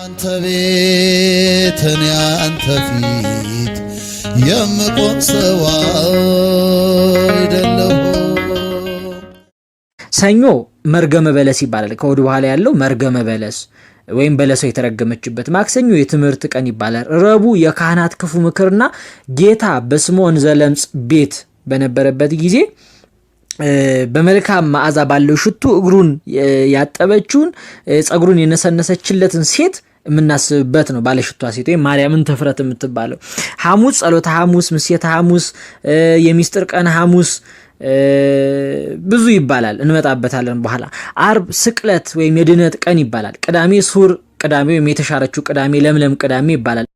አንተ ቤት እኔ አንተ ፊት የምቆም ሰው አይደለሁ። ሰኞ መርገመ በለስ ይባላል። ከወደ በኋላ ያለው መርገመ በለስ ወይም በለሷ የተረገመችበት። ማክሰኞ የትምህርት ቀን ይባላል። ረቡዕ የካህናት ክፉ ምክርና ጌታ በስምዖን ዘለምጽ ቤት በነበረበት ጊዜ በመልካም መዓዛ ባለው ሽቱ እግሩን ያጠበችውን ጸጉሩን የነሰነሰችለትን ሴት የምናስብበት ነው። ባለሽቷ ሴት ወይም ማርያምን ተፍረት የምትባለው። ሐሙስ ጸሎተ ሐሙስ፣ ምሴተ ሐሙስ፣ የሚስጥር ቀን ሐሙስ ብዙ ይባላል፣ እንመጣበታለን በኋላ። አርብ ስቅለት ወይም የድነት ቀን ይባላል። ቅዳሜ ሱር ቅዳሜ ወይም የተሻረችው ቅዳሜ፣ ለምለም ቅዳሜ ይባላል።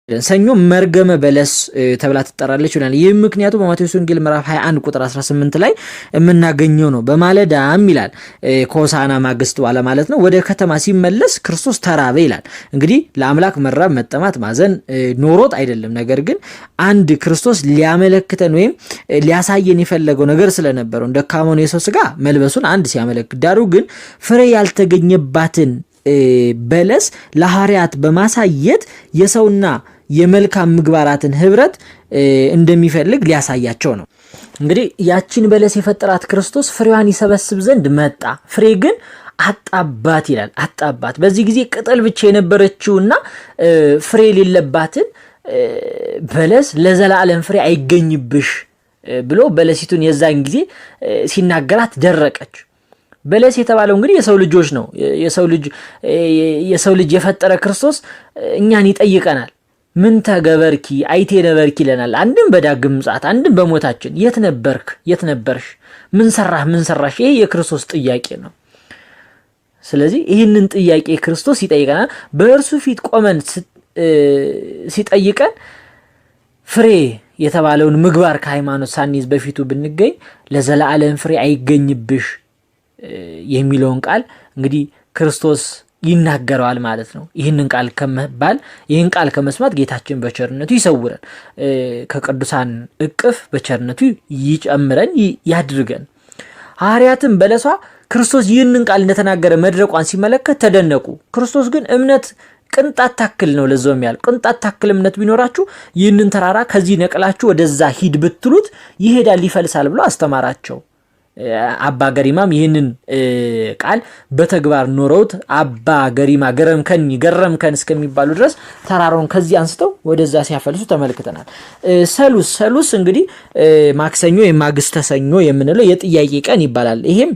ሰኞ መርገመ በለስ ተብላ ትጠራለች ይላል። ይህ ምክንያቱ በማቴዎስ ወንጌል ምዕራፍ 21 ቁጥር 18 ላይ የምናገኘው ነው። በማለዳም ይላል ከሆሳዕና ማግስት ዋለ ማለት ነው። ወደ ከተማ ሲመለስ ክርስቶስ ተራበ ይላል። እንግዲህ ለአምላክ መራብ፣ መጠማት፣ ማዘን ኖሮት አይደለም። ነገር ግን አንድ ክርስቶስ ሊያመለክተን ወይም ሊያሳየን የፈለገው ነገር ስለነበረው ደካማውን የሰው ስጋ መልበሱን አንድ ሲያመለክት፣ ዳሩ ግን ፍሬ ያልተገኘባትን በለስ ለሐዋርያት በማሳየት የሰውና የመልካም ምግባራትን ህብረት እንደሚፈልግ ሊያሳያቸው ነው። እንግዲህ ያችን በለስ የፈጠራት ክርስቶስ ፍሬዋን ይሰበስብ ዘንድ መጣ፣ ፍሬ ግን አጣባት ይላል። አጣባት። በዚህ ጊዜ ቅጠል ብቻ የነበረችውና ፍሬ የሌለባትን በለስ ለዘላለም ፍሬ አይገኝብሽ ብሎ በለሲቱን የዛን ጊዜ ሲናገራት ደረቀች። በለስ የተባለው እንግዲህ የሰው ልጆች ነው። የሰው ልጅ የፈጠረ ክርስቶስ እኛን ይጠይቀናል። ምን ተገበርኪ አይቴ ነበርኪ ይለናል። አንድም በዳግም ምጽአት፣ አንድም በሞታችን የት ነበርክ፣ የት ነበርሽ፣ ምን ሰራህ፣ ምን ሰራሽ? ይሄ የክርስቶስ ጥያቄ ነው። ስለዚህ ይህንን ጥያቄ ክርስቶስ ይጠይቀናል። በእርሱ ፊት ቆመን ሲጠይቀን ፍሬ የተባለውን ምግባር ከሃይማኖት ሳንይዝ በፊቱ ብንገኝ ለዘላለም ፍሬ አይገኝብሽ የሚለውን ቃል እንግዲህ ክርስቶስ ይናገረዋል ማለት ነው። ይህንን ቃል ከመስማት ጌታችን በቸርነቱ ይሰውረን፣ ከቅዱሳን እቅፍ በቸርነቱ ይጨምረን ያድርገን። ሐዋርያትም በለሷ ክርስቶስ ይህንን ቃል እንደተናገረ መድረቋን ሲመለከት ተደነቁ። ክርስቶስ ግን እምነት ቅንጣት ታክል ነው፣ ለዛውም ያለ ቅንጣት ታክል እምነት ቢኖራችሁ ይህንን ተራራ ከዚህ ነቅላችሁ ወደዛ ሂድ ብትሉት ይሄዳል፣ ይፈልሳል ብሎ አስተማራቸው። አባ ገሪማም ይህንን ቃል በተግባር ኖረውት አባ ገሪማ ገረምከን እስከሚባሉ ድረስ ተራራውን ከዚህ አንስተው ወደዛ ሲያፈልሱ ተመልክተናል። ሰሉስ እንግዲህ ማክሰኞ የማግስተ ሰኞ የምንለው የጥያቄ ቀን ይባላል። ይሄም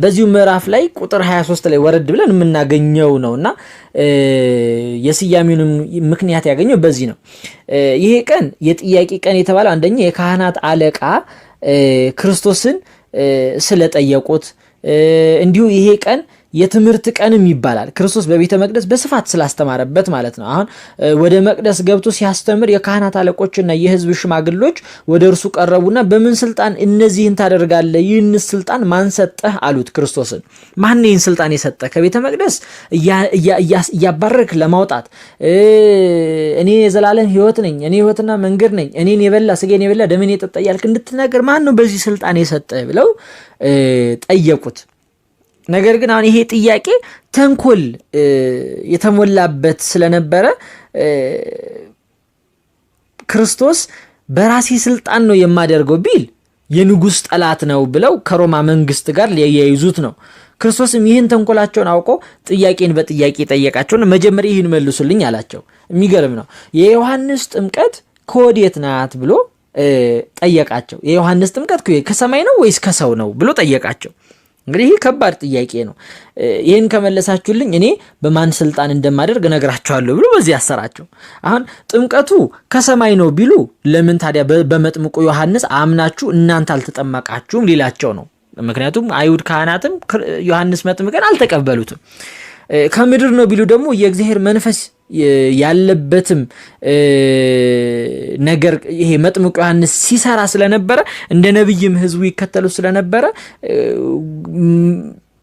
በዚሁ ምዕራፍ ላይ ቁጥር 23 ላይ ወረድ ብለን የምናገኘው ነውና የስያሜውን ምክንያት ያገኘው በዚህ ነው። ይሄ ቀን የጥያቄ ቀን የተባለው አንደኛ የካህናት አለቃ ክርስቶስን ስለጠየቁት፣ እንዲሁ ይሄ ቀን የትምህርት ቀንም ይባላል። ክርስቶስ በቤተ መቅደስ በስፋት ስላስተማረበት ማለት ነው። አሁን ወደ መቅደስ ገብቶ ሲያስተምር የካህናት አለቆችና የሕዝብ ሽማግሎች ወደ እርሱ ቀረቡና በምን ስልጣን እነዚህን ታደርጋለህ? ይህን ስልጣን ማን ሰጠህ? አሉት ክርስቶስን። ማን ይህን ስልጣን የሰጠህ? ከቤተ መቅደስ እያባረክ ለማውጣት እኔ የዘላለም ሕይወት ነኝ፣ እኔ ሕይወትና መንገድ ነኝ፣ እኔን የበላ ስጋዬን የበላ ደሜን የጠጣ እያልክ እንድትናገር ማን ነው በዚህ ስልጣን የሰጠህ? ብለው ጠየቁት። ነገር ግን አሁን ይሄ ጥያቄ ተንኮል የተሞላበት ስለነበረ ክርስቶስ በራሴ ስልጣን ነው የማደርገው ቢል የንጉሥ ጠላት ነው ብለው ከሮማ መንግስት ጋር ሊያያይዙት ነው። ክርስቶስም ይህን ተንኮላቸውን አውቆ ጥያቄን በጥያቄ ጠየቃቸውና መጀመሪያ ይህን መልሱልኝ አላቸው። የሚገርም ነው። የዮሐንስ ጥምቀት ከወዴት ናት ብሎ ጠየቃቸው። የዮሐንስ ጥምቀት ከሰማይ ነው ወይስ ከሰው ነው ብሎ ጠየቃቸው። እንግዲህ ይህ ከባድ ጥያቄ ነው። ይህን ከመለሳችሁልኝ እኔ በማን ስልጣን እንደማደርግ እነግራችኋለሁ ብሎ በዚህ አሰራቸው። አሁን ጥምቀቱ ከሰማይ ነው ቢሉ ለምን ታዲያ በመጥምቁ ዮሐንስ አምናችሁ እናንተ አልተጠመቃችሁም ሊላቸው ነው። ምክንያቱም አይሁድ ካህናትም ዮሐንስ መጥምቅን አልተቀበሉትም። ከምድር ነው ቢሉ ደግሞ የእግዚአብሔር መንፈስ ያለበትም ነገር ይሄ መጥምቁ ዮሐንስ ሲሰራ ስለነበረ እንደ ነብይም ህዝቡ ይከተሉ ስለነበረ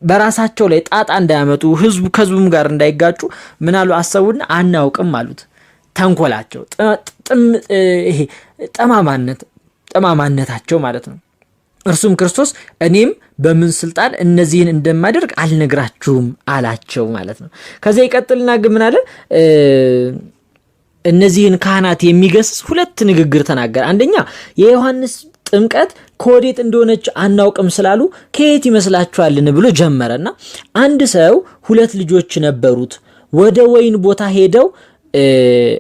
በራሳቸው ላይ ጣጣ እንዳያመጡ ህዝቡ ከህዝቡም ጋር እንዳይጋጩ ምናሉ አሰቡና አናውቅም አሉት። ተንኮላቸው ይሄ ጠማማነታቸው ማለት ነው። እርሱም ክርስቶስ እኔም በምን ስልጣን እነዚህን እንደማደርግ አልነግራችሁም አላቸው ማለት ነው። ከዚያ ይቀጥልና ግን ምን አለ? እነዚህን ካህናት የሚገስጽ ሁለት ንግግር ተናገረ። አንደኛ የዮሐንስ ጥምቀት ከወዴት እንደሆነች አናውቅም ስላሉ ከየት ይመስላችኋልን ብሎ ጀመረና አንድ ሰው ሁለት ልጆች ነበሩት። ወደ ወይን ቦታ ሄደው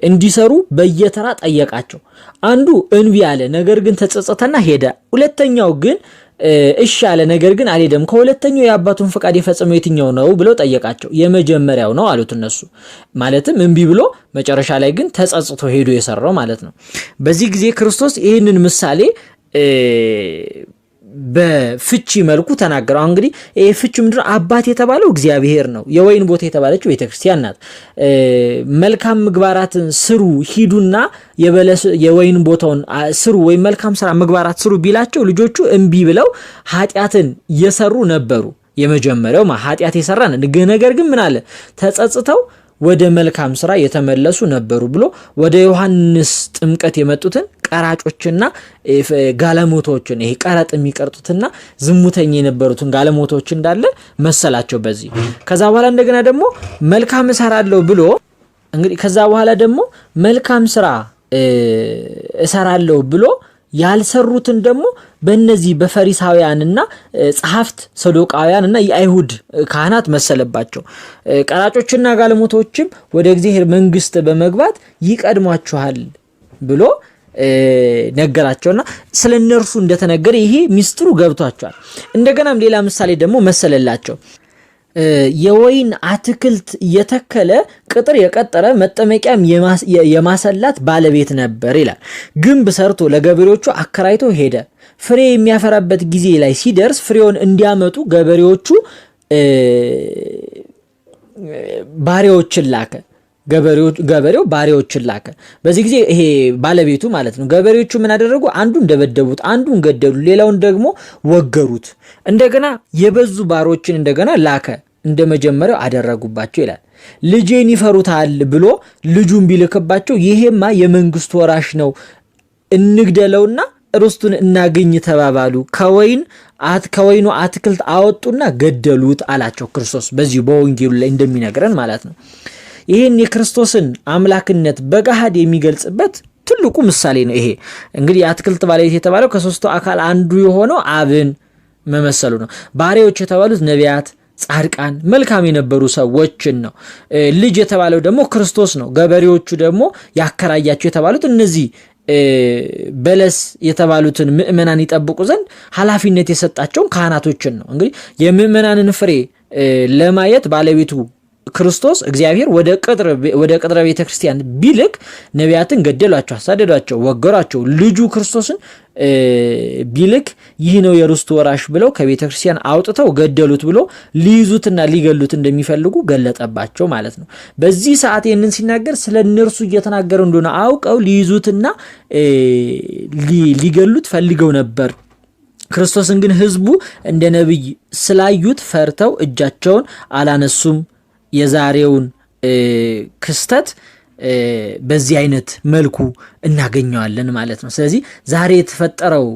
እንዲሰሩ በየተራ ጠየቃቸው። አንዱ እንቢ አለ፣ ነገር ግን ተጸጸተና ሄደ። ሁለተኛው ግን እሺ አለ፣ ነገር ግን አልሄደም። ከሁለተኛው የአባቱን ፈቃድ የፈጸመው የትኛው ነው ብለው ጠየቃቸው። የመጀመሪያው ነው አሉት እነሱ። ማለትም እንቢ ብሎ መጨረሻ ላይ ግን ተጸጽቶ ሄዶ የሰራው ማለት ነው። በዚህ ጊዜ ክርስቶስ ይህንን ምሳሌ በፍቺ መልኩ ተናገረው። እንግዲህ ይሄ ፍቺ ምንድነው? አባት የተባለው እግዚአብሔር ነው። የወይን ቦታ የተባለችው ቤተክርስቲያን ናት። መልካም ምግባራትን ስሩ ሂዱና የወይን ቦታውን ስሩ ወይም መልካም ስራ ምግባራት ስሩ ቢላቸው ልጆቹ እንቢ ብለው ኃጢአትን እየሰሩ ነበሩ። የመጀመሪያው ኃጢአት የሰራን ነገር ግን ምን አለ? ተጸጽተው ወደ መልካም ስራ የተመለሱ ነበሩ ብሎ ወደ ዮሐንስ ጥምቀት የመጡትን ቀራጮችና ጋለሞቶችን ይሄ ቀረጥ የሚቀርጡትና ዝሙተኛ የነበሩትን ጋለሞቶች እንዳለ መሰላቸው በዚህ። ከዛ በኋላ እንደገና ደግሞ መልካም እሰራለሁ ብሎ እንግዲህ ከዛ በኋላ ደግሞ መልካም ስራ እሰራለሁ ብሎ ያልሰሩትን ደግሞ በእነዚህ በፈሪሳውያንና ጸሐፍት ሰዶቃውያንና የአይሁድ ካህናት መሰለባቸው። ቀራጮችና ጋለሞቶችም ወደ እግዚአብሔር መንግስት በመግባት ይቀድሟቸዋል ብሎ ነገራቸውና ስለ እነርሱ እንደተነገረ ይሄ ሚስጥሩ ገብቷቸዋል። እንደገናም ሌላ ምሳሌ ደግሞ መሰለላቸው። የወይን አትክልት የተከለ ቅጥር የቀጠረ መጠመቂያም የማሰላት ባለቤት ነበር ይላል። ግንብ ሰርቶ ለገበሬዎቹ አከራይቶ ሄደ። ፍሬ የሚያፈራበት ጊዜ ላይ ሲደርስ ፍሬውን እንዲያመጡ ባሪያዎችን ላከ። ገበሬው ባሪያዎችን ላከ። በዚህ ጊዜ ይሄ ባለቤቱ ማለት ነው። ገበሬዎቹ ምን አደረጉ? አንዱን ደበደቡት፣ አንዱን ገደሉ፣ ሌላውን ደግሞ ወገሩት። እንደገና የበዙ ባሮችን እንደገና ላከ፣ እንደመጀመሪያው አደረጉባቸው ይላል። ልጄን ይፈሩታል ብሎ ልጁን ቢልክባቸው ይሄማ የመንግስት ወራሽ ነው፣ እንግደለውና ርስቱን እናገኝ ተባባሉ። ከወይኑ አትክልት አወጡና ገደሉት አላቸው ክርስቶስ በዚሁ በወንጌሉ ላይ እንደሚነግረን ማለት ነው። ይህን የክርስቶስን አምላክነት በገሃድ የሚገልጽበት ትልቁ ምሳሌ ነው። ይሄ እንግዲህ የአትክልት ባለቤት የተባለው ከሶስቱ አካል አንዱ የሆነው አብን መመሰሉ ነው። ባሪያዎች የተባሉት ነቢያት፣ ጻድቃን፣ መልካም የነበሩ ሰዎችን ነው። ልጅ የተባለው ደግሞ ክርስቶስ ነው። ገበሬዎቹ ደግሞ ያከራያቸው የተባሉት እነዚህ በለስ የተባሉትን ምእመናን ይጠብቁ ዘንድ ኃላፊነት የሰጣቸውን ካህናቶችን ነው። እንግዲህ የምእመናንን ፍሬ ለማየት ባለቤቱ ክርስቶስ እግዚአብሔር ወደ ቅጥረ ቤተ ክርስቲያን ቢልክ ነቢያትን ገደሏቸው፣ አሳደዷቸው፣ ወገሯቸው። ልጁ ክርስቶስን ቢልክ ይህ ነው የርስቱ ወራሽ ብለው ከቤተ ክርስቲያን አውጥተው ገደሉት ብሎ ሊይዙትና ሊገሉት እንደሚፈልጉ ገለጠባቸው ማለት ነው። በዚህ ሰዓት ይህንን ሲናገር ስለ እነርሱ እየተናገረ እንደሆነ አውቀው ሊይዙትና ሊገሉት ፈልገው ነበር። ክርስቶስን ግን ሕዝቡ እንደ ነቢይ ስላዩት ፈርተው እጃቸውን አላነሱም። የዛሬውን ክስተት በዚህ አይነት መልኩ እናገኘዋለን ማለት ነው። ስለዚህ ዛሬ የተፈጠረው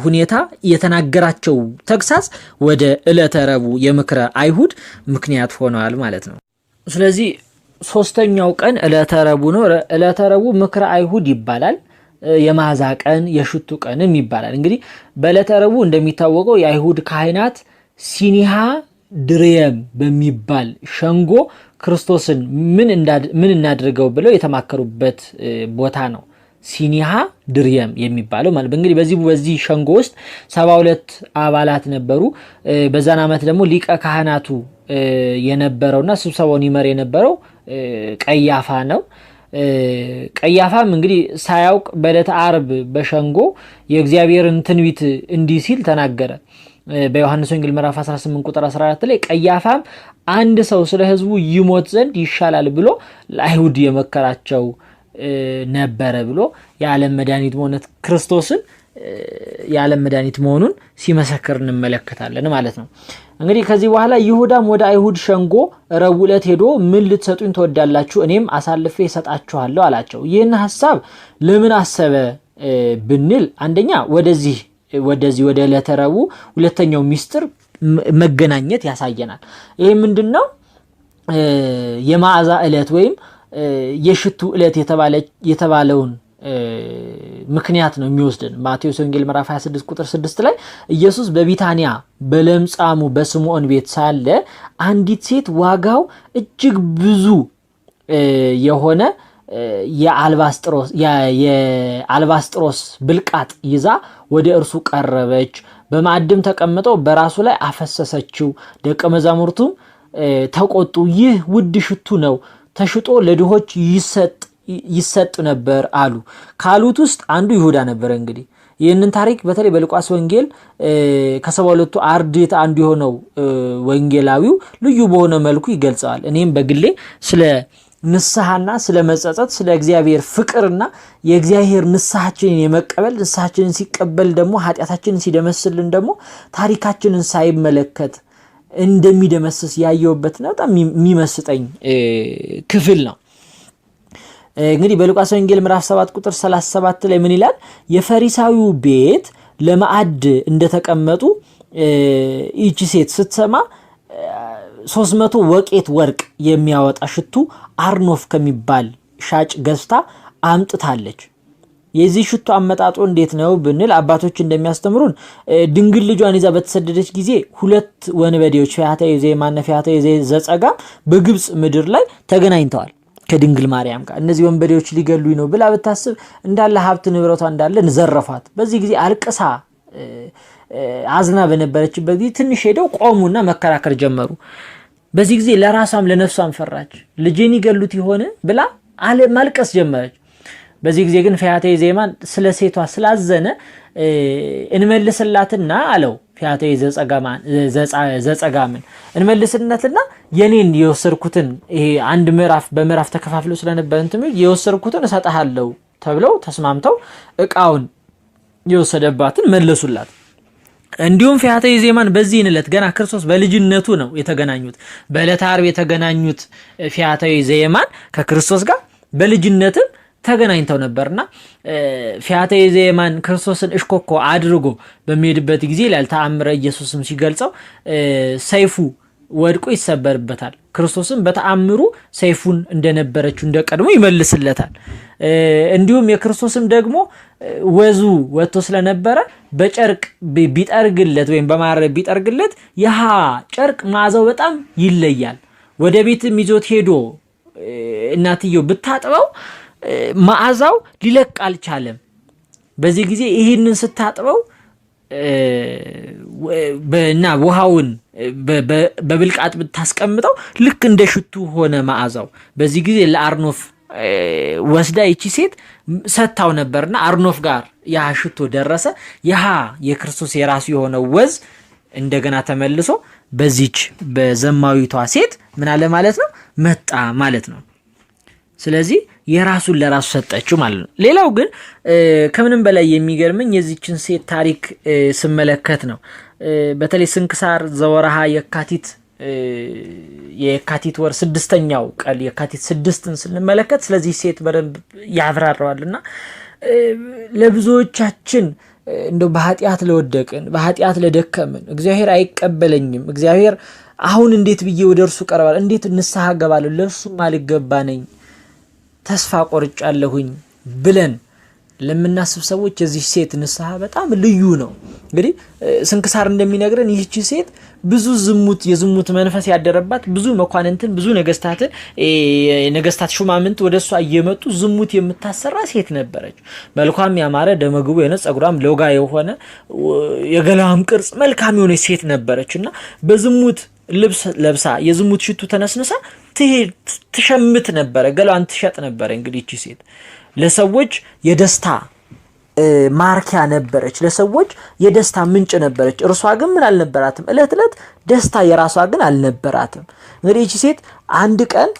ሁኔታ የተናገራቸው ተግሳጽ ወደ ዕለተ ረቡዕ የምክረ አይሁድ ምክንያት ሆነዋል ማለት ነው። ስለዚህ ሶስተኛው ቀን ዕለተ ረቡዕ ነው። ዕለተ ረቡዕ ምክረ አይሁድ ይባላል። የመዓዛ ቀን፣ የሽቱ ቀንም ይባላል። እንግዲህ በዕለተ ረቡዕ እንደሚታወቀው የአይሁድ ካህናት ሲኒሃ ድርየም በሚባል ሸንጎ ክርስቶስን ምን እናድርገው ብለው የተማከሩበት ቦታ ነው። ሲኒሃ ድርየም የሚባለው ማለት እንግዲህ በዚህ ሸንጎ ውስጥ 72 አባላት ነበሩ። በዛን ዓመት ደግሞ ሊቀ ካህናቱ የነበረውና ስብሰባውን ይመር የነበረው ቀያፋ ነው። ቀያፋም እንግዲህ ሳያውቅ በዕለተ ዓርብ በሸንጎ የእግዚአብሔርን ትንቢት እንዲህ ሲል ተናገረ። በዮሐንስ ወንጌል ምዕራፍ 18 ቁጥር 14 ላይ ቀያፋም አንድ ሰው ስለ ሕዝቡ ይሞት ዘንድ ይሻላል ብሎ ለአይሁድ የመከራቸው ነበረ ብሎ የዓለም መድኃኒት መሆኑን ክርስቶስን የዓለም መድኃኒት መሆኑን ሲመሰክር እንመለከታለን ማለት ነው። እንግዲህ ከዚህ በኋላ ይሁዳም ወደ አይሁድ ሸንጎ ረቡዕ ዕለት ሄዶ ምን ልትሰጡኝ ትወዳላችሁ? እኔም አሳልፌ እሰጣችኋለሁ አላቸው። ይህን ሐሳብ ለምን አሰበ ብንል አንደኛ ወደዚህ ወደዚህ ወደ ዕለተ ረቡዕ ሁለተኛው ሚስጥር መገናኘት ያሳየናል። ይሄ ምንድነው? የመዓዛ ዕለት ወይም የሽቱ ዕለት የተባለውን ምክንያት ነው የሚወስደን። ማቴዎስ ወንጌል ምዕራፍ 26 ቁጥር 6 ላይ ኢየሱስ በቢታንያ በለምጻሙ በስምዖን ቤት ሳለ አንዲት ሴት ዋጋው እጅግ ብዙ የሆነ የአልባስጥሮስ ብልቃጥ ይዛ ወደ እርሱ ቀረበች። በማዕድም ተቀምጠው በራሱ ላይ አፈሰሰችው። ደቀ መዛሙርቱም ተቆጡ። ይህ ውድ ሽቱ ነው፣ ተሽጦ ለድሆች ይሰጥ ነበር አሉ። ካሉት ውስጥ አንዱ ይሁዳ ነበር። እንግዲህ ይህንን ታሪክ በተለይ በሉቃስ ወንጌል ከ72ቱ አርድእት አንዱ የሆነው ወንጌላዊው ልዩ በሆነ መልኩ ይገልጸዋል። እኔም በግሌ ስለ ንስሐና ስለ መጸጸት፣ ስለ እግዚአብሔር ፍቅርና የእግዚአብሔር ንስሐችንን የመቀበል ንስሐችንን ሲቀበል ደግሞ ኃጢአታችንን ሲደመስልን ደግሞ ታሪካችንን ሳይመለከት እንደሚደመስስ ያየውበት ነው። በጣም የሚመስጠኝ ክፍል ነው። እንግዲህ በሉቃስ ወንጌል ምዕራፍ 7 ቁጥር 37 ላይ ምን ይላል? የፈሪሳዊው ቤት ለማዕድ እንደተቀመጡ ይቺ ሴት ስትሰማ 300 ወቄት ወርቅ የሚያወጣ ሽቱ አርኖፍ ከሚባል ሻጭ ገዝታ አምጥታለች። የዚህ ሽቱ አመጣጡ እንዴት ነው ብንል አባቶች እንደሚያስተምሩን ድንግል ልጇን ይዛ በተሰደደች ጊዜ 2 ወንበዴዎች ፈያታዊ ዜማና ፈያታዊ ዘጸጋም በግብጽ ምድር ላይ ተገናኝተዋል ከድንግል ማርያም ጋር። እነዚህ ወንበዴዎች ሊገሉኝ ነው ብላ ብታስብ እንዳለ ሀብት ንብረቷ እንዳለ ዘረፏት። በዚህ ጊዜ አልቅሳ አዝና በነበረችበት ጊዜ ትንሽ ሄደው ቆሙና መከራከር ጀመሩ። በዚህ ጊዜ ለራሷም ለነፍሷም ፈራች። ልጄን ይገሉት ይሆን ብላ ማልቀስ ጀመረች። በዚህ ጊዜ ግን ፈያታዊ ዜማን ስለ ሴቷ ስላዘነ እንመልስላትና አለው። ፈያታዊ ዘጸጋምን እንመልስነትና የኔን የወሰድኩትን ይሄ አንድ ምዕራፍ በምዕራፍ ተከፋፍሎ ስለነበር የወሰድኩትን እሰጥሃለሁ ተብለው ተስማምተው ዕቃውን የወሰደባትን መለሱላት። እንዲሁም ፈያታዊ ዜማን በዚህ ዕለት ገና ክርስቶስ በልጅነቱ ነው የተገናኙት። በዕለተ ዓርብ የተገናኙት ፈያታዊ ዜማን ከክርስቶስ ጋር በልጅነትም ተገናኝተው ነበርና ፈያታዊ ዜማን ክርስቶስን እሽኮኮ አድርጎ በሚሄድበት ጊዜ ይላል ተአምረ ኢየሱስም ሲገልጸው ሰይፉ ወድቆ ይሰበርበታል። ክርስቶስም በተአምሩ ሰይፉን እንደነበረችው እንደቀድሞ ይመልስለታል። እንዲሁም የክርስቶስም ደግሞ ወዙ ወጥቶ ስለነበረ በጨርቅ ቢጠርግለት ወይም በማር ቢጠርግለት ያሃ ጨርቅ መዓዛው በጣም ይለያል። ወደ ቤትም ይዞት ሄዶ እናትየው ብታጥበው መዓዛው ሊለቅ አልቻለም። በዚህ ጊዜ ይህንን ስታጥበው እና ውሃውን በብልቃጥ ብታስቀምጠው ልክ እንደ ሽቱ ሆነ መዓዛው። በዚህ ጊዜ ለአርኖፍ ወስዳ ይቺ ሴት ሰታው ነበርና አርኖፍ ጋር ያ ሽቶ ደረሰ። ያ የክርስቶስ የራሱ የሆነ ወዝ እንደገና ተመልሶ በዚች በዘማዊቷ ሴት ምን አለ ማለት ነው መጣ ማለት ነው። ስለዚህ የራሱን ለራሱ ሰጠችው ማለት ነው። ሌላው ግን ከምንም በላይ የሚገርመኝ የዚችን ሴት ታሪክ ስመለከት ነው። በተለይ ስንክሳር ዘወርሃ የካቲት ወር 6ኛው ቀን የካቲት 6ን ስንመለከት ስለዚህ ሴት በደንብ ያብራራዋልና ለብዙዎቻችን እንደው በኃጢአት ለወደቅን በኃጢአት ለደከምን እግዚአብሔር አይቀበለኝም፣ እግዚአብሔር አሁን እንዴት ብዬ ወደ እርሱ ቀርባለሁ፣ እንዴት ንስሐ ገባለሁ፣ ለእርሱም አልገባ ነኝ፣ ተስፋ ቆርጫለሁኝ ብለን ለምናስብ ሰዎች የዚህ ሴት ንስሐ በጣም ልዩ ነው። እንግዲህ ስንክሳር እንደሚነግረን ይህቺ ሴት ብዙ የዝሙት መንፈስ ያደረባት ብዙ መኳንንትን ብዙ ነገስታት ሹማምንት ወደሷ እየመጡ ዝሙት የምታሰራ ሴት ነበረች። መልኳም ያማረ ደመግቡ የሆነ ጸጉሯም ሎጋ የሆነ የገላዋም ቅርጽ መልካም የሆነ ሴት ነበረችና በዝሙት ልብስ ለብሳ የዝሙት ሽቱ ተነስነሳ ትሸምት ነበረ፣ ገላዋን ትሸጥ ነበረ። እንግዲህ እቺ ሴት ለሰዎች የደስታ ማርኪያ ነበረች፣ ለሰዎች የደስታ ምንጭ ነበረች። እርሷ ግን ምን አልነበራትም? እለት እለት ደስታ የራሷ ግን አልነበራትም። እንግዲህ እቺ ሴት አንድ ቀን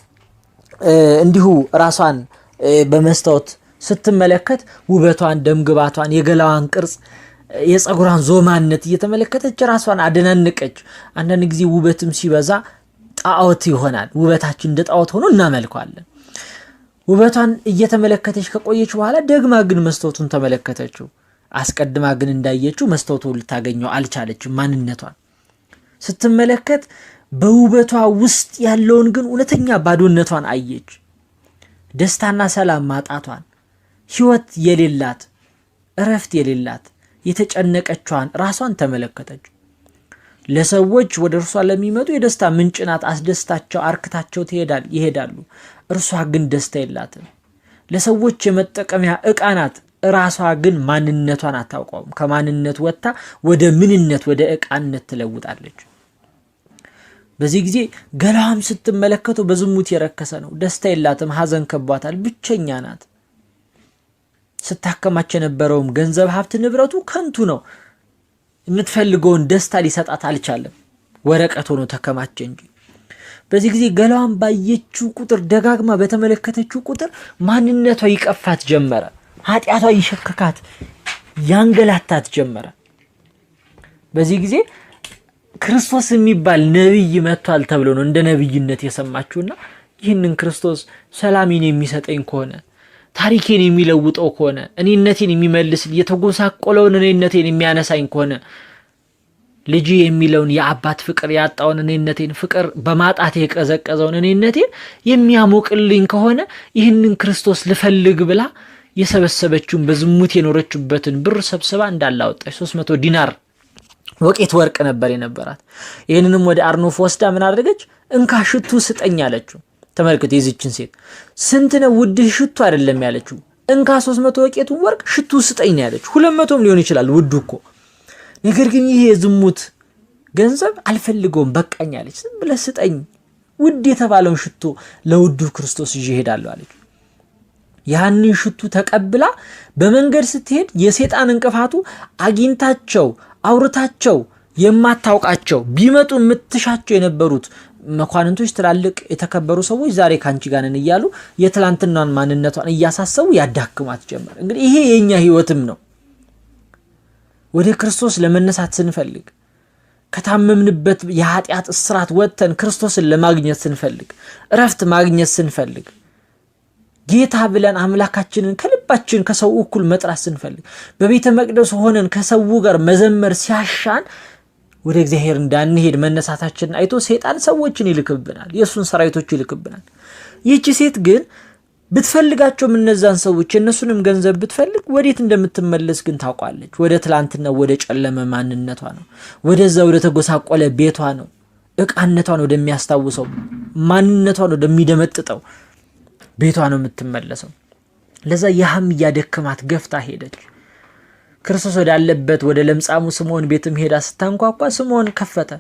እንዲሁ ራሷን በመስታወት ስትመለከት ውበቷን፣ ደምግባቷን፣ የገላዋን ቅርጽ፣ የጸጉሯን ዞማነት እየተመለከተች ራሷን አደናነቀች። አንዳንድ ጊዜ ውበትም ሲበዛ ጣዖት ይሆናል። ውበታችን እንደ ጣዖት ሆኖ እናመልከዋለን። ውበቷን እየተመለከተች ከቆየች በኋላ ደግማ ግን መስታወቱን ተመለከተችው። አስቀድማ ግን እንዳየችው መስታወቱ ልታገኘው አልቻለችም። ማንነቷን ስትመለከት በውበቷ ውስጥ ያለውን ግን እውነተኛ ባዶነቷን አየች። ደስታና ሰላም ማጣቷን፣ ህይወት የሌላት እረፍት የሌላት የተጨነቀችዋን ራሷን ተመለከተች። ለሰዎች ወደ እርሷ ለሚመጡ የደስታ ምንጭ ናት። አስደስታቸው አርክታቸው ይሄዳሉ። እርሷ ግን ደስታ የላትም። ለሰዎች የመጠቀሚያ ዕቃ ናት። ራሷ ግን ማንነቷን አታውቀውም። ከማንነት ወጥታ ወደ ምንነት ወደ ዕቃነት ትለውጣለች። በዚህ ጊዜ ገላዋም ስትመለከተው በዝሙት የረከሰ ነው። ደስታ የላትም። ሐዘን ከቧታል። ብቸኛ ናት። ስታከማች የነበረውም ገንዘብ፣ ሀብት፣ ንብረቱ ከንቱ ነው። የምትፈልገውን ደስታ ሊሰጣት አልቻለም። ወረቀት ሆኖ ተከማቸ እንጂ። በዚህ ጊዜ ገላዋን ባየችው ቁጥር፣ ደጋግማ በተመለከተችው ቁጥር ማንነቷ ይቀፋት ጀመረ። ኃጢአቷ ይሸከካት ያንገላታት ጀመረ። በዚህ ጊዜ ክርስቶስ የሚባል ነብይ መጥቷል ተብሎ ነው እንደ ነብይነት የሰማችውና ይህንን ክርስቶስ ሰላሜን የሚሰጠኝ ከሆነ ታሪኬን የሚለውጠው ከሆነ እኔነቴን የሚመልስ የተጎሳቆለውን እኔነቴን የሚያነሳኝ ከሆነ ልጅ የሚለውን የአባት ፍቅር ያጣውን እኔነቴን ፍቅር በማጣት የቀዘቀዘውን እኔነቴን የሚያሞቅልኝ ከሆነ ይህንን ክርስቶስ ልፈልግ ብላ የሰበሰበችውን በዝሙት የኖረችበትን ብር ሰብስባ እንዳላወጣች 300 ዲናር ወቄት ወርቅ ነበር የነበራት። ይህንንም ወደ አርኖፍ ወስዳ ምን አደረገች? እንካ ሽቱ ስጠኝ አለችው። ተመልከቱ የዚችን ሴት ስንት ነው ውድህ ሽቱ አይደለም ያለችው። እንካ 300 ወቄቱን ወርቅ ሽቱ ስጠኝ ነው ያለችው። 200ም ሊሆን ይችላል ውዱ እኮ። ነገር ግን ይሄ የዝሙት ገንዘብ አልፈልገውም በቃኝ አለች። ዝም ብለህ ስጠኝ፣ ውድ የተባለውን ሽቱ ለውዱ ክርስቶስ ይዤ እሄዳለሁ አለች። ያንን ሽቱ ተቀብላ በመንገድ ስትሄድ የሰይጣን እንቅፋቱ አግኝታቸው አውርታቸው የማታውቃቸው ቢመጡ የምትሻቸው የነበሩት መኳንንቶች፣ ትላልቅ የተከበሩ ሰዎች ዛሬ ካንቺ ጋር ነን እያሉ የትላንትናን ማንነቷን እያሳሰቡ ያዳክማት ጀመር። እንግዲህ ይሄ የኛ ህይወትም ነው። ወደ ክርስቶስ ለመነሳት ስንፈልግ፣ ከታመምንበት የኃጢአት እስራት ወጥተን ክርስቶስን ለማግኘት ስንፈልግ፣ እረፍት ማግኘት ስንፈልግ፣ ጌታ ብለን አምላካችንን ከልባችን ከሰው እኩል መጥራት ስንፈልግ፣ በቤተ መቅደስ ሆነን ከሰው ጋር መዘመር ሲያሻን ወደ እግዚአብሔር እንዳንሄድ መነሳታችንን አይቶ ሰይጣን ሰዎችን ይልክብናል፣ የእሱን ሰራዊቶች ይልክብናል። ይህቺ ሴት ግን ብትፈልጋቸውም እነዛን ሰዎች የእነሱንም ገንዘብ ብትፈልግ ወዴት እንደምትመለስ ግን ታውቃለች። ወደ ትላንትና ወደ ጨለመ ማንነቷ ነው። ወደዛ ወደ ተጎሳቆለ ቤቷ ነው። ዕቃነቷን ወደሚያስታውሰው ማንነቷን ወደሚደመጥጠው ቤቷ ነው የምትመለሰው። ለዛ ያህም እያደከማት ገፍታ ሄደች። ክርስቶስ ወዳለበት ወደ ለምጻሙ ስምዖን ቤትም ሄዳ ስታንኳኳ ስምዖን ከፈተ።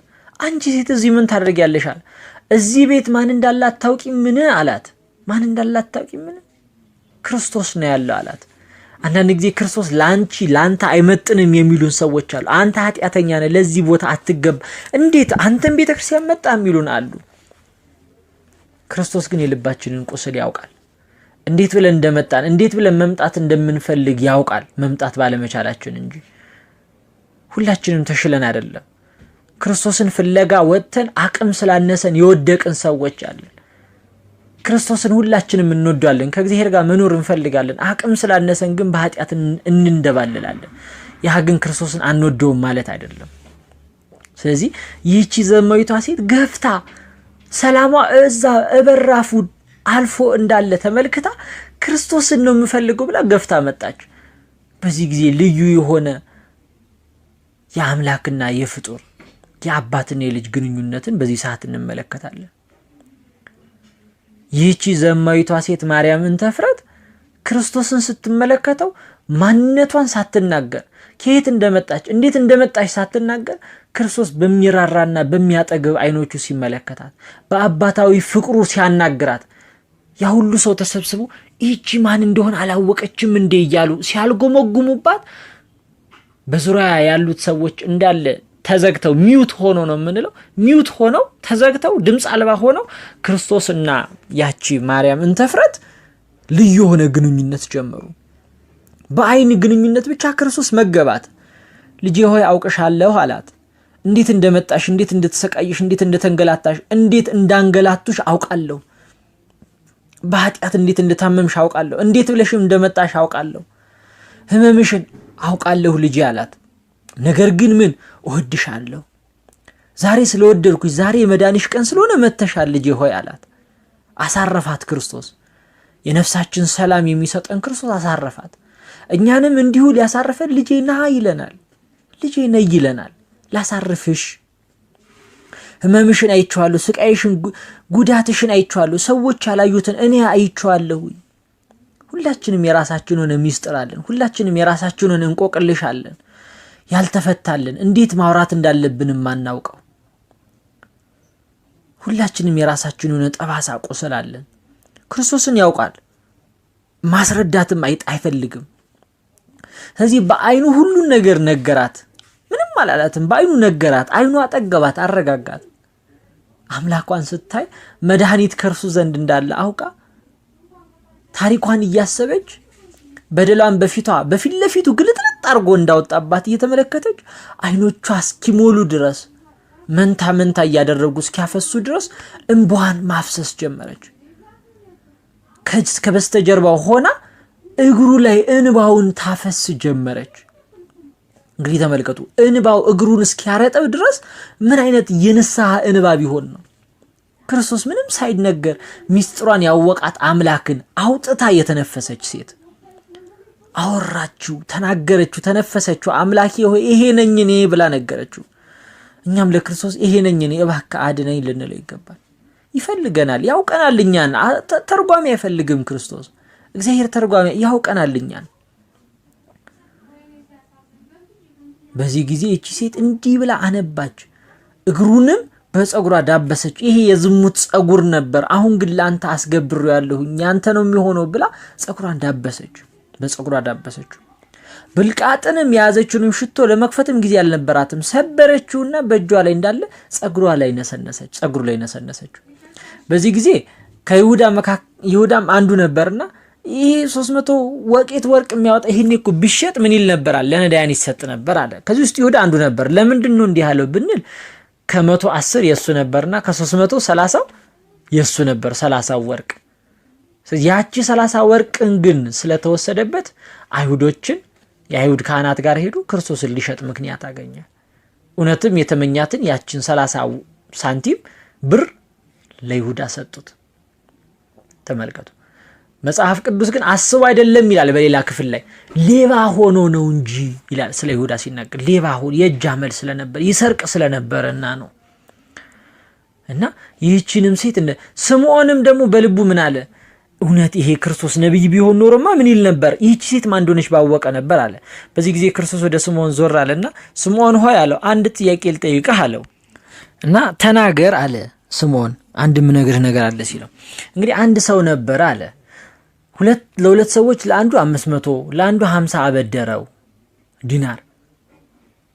አንቺ ሴት እዚህ ምን ታደርጊያለሻል? እዚህ ቤት ማን እንዳላት ታውቂ ምን አላት። ማን እንዳላት ታውቂ ምን? ክርስቶስ ነው ያለው አላት። አንዳንድ ጊዜ ክርስቶስ ላንተ አይመጥንም የሚሉን ሰዎች አሉ። አንተ ኃጢአተኛ ነህ፣ ለዚህ ቦታ አትገባ፣ እንዴት አንተም ቤተክርስቲያን መጣ የሚሉን አሉ። ክርስቶስ ግን የልባችንን ቁስል ያውቃል። እንዴት ብለን እንደመጣን እንዴት ብለን መምጣት እንደምንፈልግ ያውቃል። መምጣት ባለመቻላችን እንጂ ሁላችንም ተሽለን አይደለም። ክርስቶስን ፍለጋ ወጥተን አቅም ስላነሰን የወደቅን ሰዎች አለን። ክርስቶስን ሁላችንም እንወዳለን፣ ከእግዚአብሔር ጋር መኖር እንፈልጋለን። አቅም ስላነሰን ግን በኃጢአት እንንደባለላለን። ያ ግን ክርስቶስን አንወደውም ማለት አይደለም። ስለዚህ ይህቺ ዘማዊቷ ሴት ገፍታ ሰላሟ እዛ እበራፉ አልፎ እንዳለ ተመልክታ ክርስቶስን ነው የምፈልገው ብላ ገፍታ መጣች። በዚህ ጊዜ ልዩ የሆነ የአምላክና የፍጡር የአባትና የልጅ ግንኙነትን በዚህ ሰዓት እንመለከታለን። ይህቺ ዘማዊቷ ሴት ማርያም እንተፍረት ክርስቶስን ስትመለከተው ማንነቷን ሳትናገር ከየት እንደመጣች እንዴት እንደመጣች ሳትናገር ክርስቶስ በሚራራና በሚያጠግብ አይኖቹ ሲመለከታት በአባታዊ ፍቅሩ ሲያናግራት ያ ሁሉ ሰው ተሰብስቦ ይህቺ ማን እንደሆነ አላወቀችም እንዴ እያሉ ሲያልጎመጉሙባት በዙሪያ ያሉት ሰዎች እንዳለ ተዘግተው ሚውት ሆኖ ነው የምንለው። ሚውት ሆነው ተዘግተው ድምፅ አልባ ሆነው ክርስቶስና ያቺ ማርያም እንተፍረት ልዩ የሆነ ግንኙነት ጀመሩ። በአይን ግንኙነት ብቻ ክርስቶስ መገባት። ልጄ ሆይ አውቅሻለሁ አላት። እንዴት እንደመጣሽ፣ እንዴት እንደተሰቃየሽ፣ እንዴት እንደተንገላታሽ፣ እንዴት እንዳንገላቱሽ አውቃለሁ። በኃጢአት እንዴት እንደታመምሽ አውቃለሁ። እንዴት ብለሽም እንደመጣሽ አውቃለሁ። ህመምሽን አውቃለሁ ልጄ አላት። ነገር ግን ምን እወድሻለሁ፣ ዛሬ ስለወደድኩሽ፣ ዛሬ የመዳንሽ ቀን ስለሆነ መተሻል ልጄ ሆይ አላት። አሳረፋት ክርስቶስ። የነፍሳችን ሰላም የሚሰጠን ክርስቶስ አሳረፋት። እኛንም እንዲሁ ሊያሳርፈን ልጄ ና ይለናል፣ ልጄ ነይ ይለናል። ላሳርፍሽ፣ ህመምሽን አይቼዋለሁ፣ ስቃይሽን፣ ጉዳትሽን አይቼዋለሁ፣ ሰዎች ያላዩትን እኔ አይቼዋለሁ። ሁላችንም የራሳችን ሆነ ሚስጥር አለን። ሁላችንም የራሳችን ሆነ እንቆቅልሽ አለን፣ ያልተፈታልን፣ እንዴት ማውራት እንዳለብን ማናውቀው። ሁላችንም የራሳችን ሆነ ጠባሳ ቁስል አለን። ክርስቶስን ያውቃል፣ ማስረዳትም አይፈልግም። ስለዚህ በአይኑ ሁሉን ነገር ነገራት። ምንም አላላትም፣ በአይኑ ነገራት። አይኑ አጠገባት፣ አረጋጋት። አምላኳን ስታይ መድኃኒት ከእርሱ ዘንድ እንዳለ አውቃ ታሪኳን እያሰበች በደሏን በፊት ለፊቱ ግልጥልጥ አድርጎ እንዳወጣባት እየተመለከተች አይኖቿ እስኪሞሉ ድረስ መንታ መንታ እያደረጉ እስኪያፈሱ ድረስ እንባዋን ማፍሰስ ጀመረች። ከበስተጀርባው ሆና እግሩ ላይ እንባውን ታፈስ ጀመረች። እንግዲህ ተመልከቱ፣ እንባው እግሩን እስኪያረጠብ ድረስ ምን አይነት የንስሐ እንባ ቢሆን ነው? ክርስቶስ ምንም ሳይነገር ሚስጥሯን ያወቃት አምላክን አውጥታ የተነፈሰች ሴት አወራችው፣ ተናገረችው፣ ተነፈሰችው። አምላኬ ሆይ ይሄ ነኝ እኔ ብላ ነገረችው። እኛም ለክርስቶስ ይሄ ነኝ እኔ እባክህ አድነኝ ልንለው ይገባል። ይፈልገናል፣ ያውቀናል። እኛን ተርጓሚ አይፈልግም ክርስቶስ። እግዚአብሔር ተርጓሚ ያውቀናል እኛን። በዚህ ጊዜ እቺ ሴት እንዲህ ብላ አነባች፣ እግሩንም በጸጉሯ ዳበሰች። ይሄ የዝሙት ጸጉር ነበር፣ አሁን ግን ላንተ አስገብሬዋለሁ፣ ያንተ ነው የሚሆነው ብላ ጸጉሯን ዳበሰች፣ በጸጉሯ ዳበሰችው። ብልቃጥንም የያዘችውንም ሽቶ ለመክፈትም ጊዜ አልነበራትም። ሰበረችውና በእጇ ላይ እንዳለ ጸጉሩ ላይ ነሰነሰችው። በዚህ ጊዜ ይሁዳም አንዱ ነበርና ይሄ 300 ወቄት ወርቅ የሚያወጣ ይሄን እኮ ቢሸጥ ምን ይል ነበር አለ፣ ለነዳያን ይሰጥ ነበር አለ። ከዚህ ውስጥ ይሁዳ አንዱ ነበር። ለምንድን ነው እንዲህ ያለው ብንል ከ110 የሱ ነበርና ከ330 የሱ ነበር 30 ወርቅ። ያቺ 30 ወርቅን ግን ስለተወሰደበት የአይሁድ ካህናት ጋር ሄዱ፣ ክርስቶስን ሊሸጥ ምክንያት አገኘ። እውነትም የተመኛትን ያችን 30 ሳንቲም ብር ለይሁዳ ሰጡት። ተመልከቱ። መጽሐፍ ቅዱስ ግን አስቡ አይደለም ይላል። በሌላ ክፍል ላይ ሌባ ሆኖ ነው እንጂ ይላል ስለ ይሁዳ ሲናገር። ሌባ ሆኖ የእጅ አመል ስለነበር ይሰርቅ ስለነበረና ነው። እና ይህችንም ሴት ስምዖንም ደግሞ በልቡ ምን አለ? እውነት ይሄ ክርስቶስ ነብይ ቢሆን ኖርማ ምን ይል ነበር? ይህች ሴት ማን እንደሆነች ባወቀ ነበር አለ። በዚህ ጊዜ ክርስቶስ ወደ ስምዖን ዞር አለና ስምዖን ሆይ አለው፣ አንድ ጥያቄ ልጠይቅህ አለው። እና ተናገር አለ። ስምዖን አንድ ምነግርህ ነገር አለ ሲለው፣ እንግዲህ አንድ ሰው ነበር አለ፣ ለሁለት ሰዎች ለአንዱ 500 ለአንዱ 50 አበደረው ዲናር።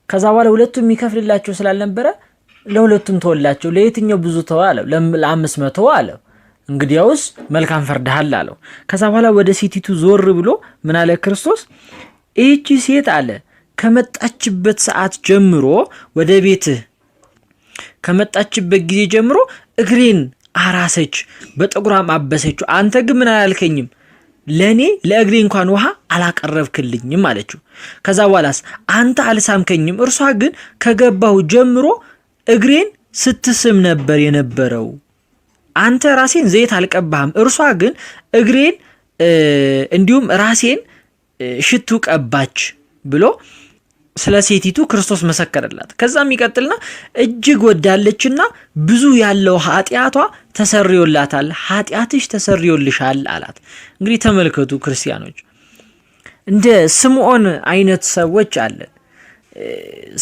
ከዛ በኋላ ሁለቱም የሚከፍልላቸው ስላልነበረ ለሁለቱም ተወላቸው። ለየትኛው ብዙ ተወ አለው? ለ500 አለው። እንግዲያውስ መልካም ፈርደሃል አለው። ከዛ በኋላ ወደ ሴቲቱ ዞር ብሎ ምን አለ ክርስቶስ? እቺ ሴት አለ ከመጣችበት ሰዓት ጀምሮ ወደ ቤትህ ከመጣችበት ጊዜ ጀምሮ እግሬን አራሰች፣ በጠጉሯም አበሰችው። አንተ ግን ምን አላልከኝም? ለኔ ለእግሬ እንኳን ውሃ አላቀረብክልኝም አለችው። ከዛ በኋላስ አንተ አልሳምከኝም። እርሷ ግን ከገባሁ ጀምሮ እግሬን ስትስም ነበር የነበረው። አንተ ራሴን ዘይት አልቀባህም፣ እርሷ ግን እግሬን እንዲሁም ራሴን ሽቱ ቀባች ብሎ ስለ ሴቲቱ ክርስቶስ መሰከረላት። ከዛም ይቀጥልና እጅግ ወዳለችና ብዙ ያለው ኃጢአቷ ተሰርዮላታል፣ ኃጢአትሽ ተሰርዮልሻል አላት። እንግዲህ ተመልከቱ ክርስቲያኖች፣ እንደ ስምዖን አይነት ሰዎች አለን።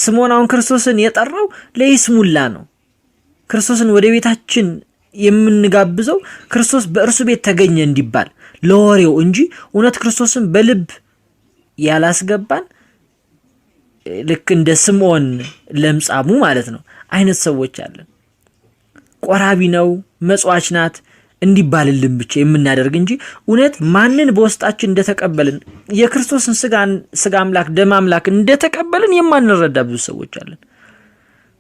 ስምዖን አሁን ክርስቶስን የጠራው ለይስሙላ ነው። ክርስቶስን ወደ ቤታችን የምንጋብዘው ክርስቶስ በእርሱ ቤት ተገኘ እንዲባል ለወሬው እንጂ እውነት ክርስቶስን በልብ ያላስገባን ልክ እንደ ስምዖን ለምጻሙ ማለት ነው አይነት ሰዎች አለን። ቆራቢ ነው፣ መጽዋች ናት እንዲባልልን ብቻ የምናደርግ እንጂ እውነት ማንን በውስጣችን እንደተቀበልን የክርስቶስን ስጋ አምላክ ደም አምላክ እንደተቀበልን የማንረዳ ብዙ ሰዎች አለን።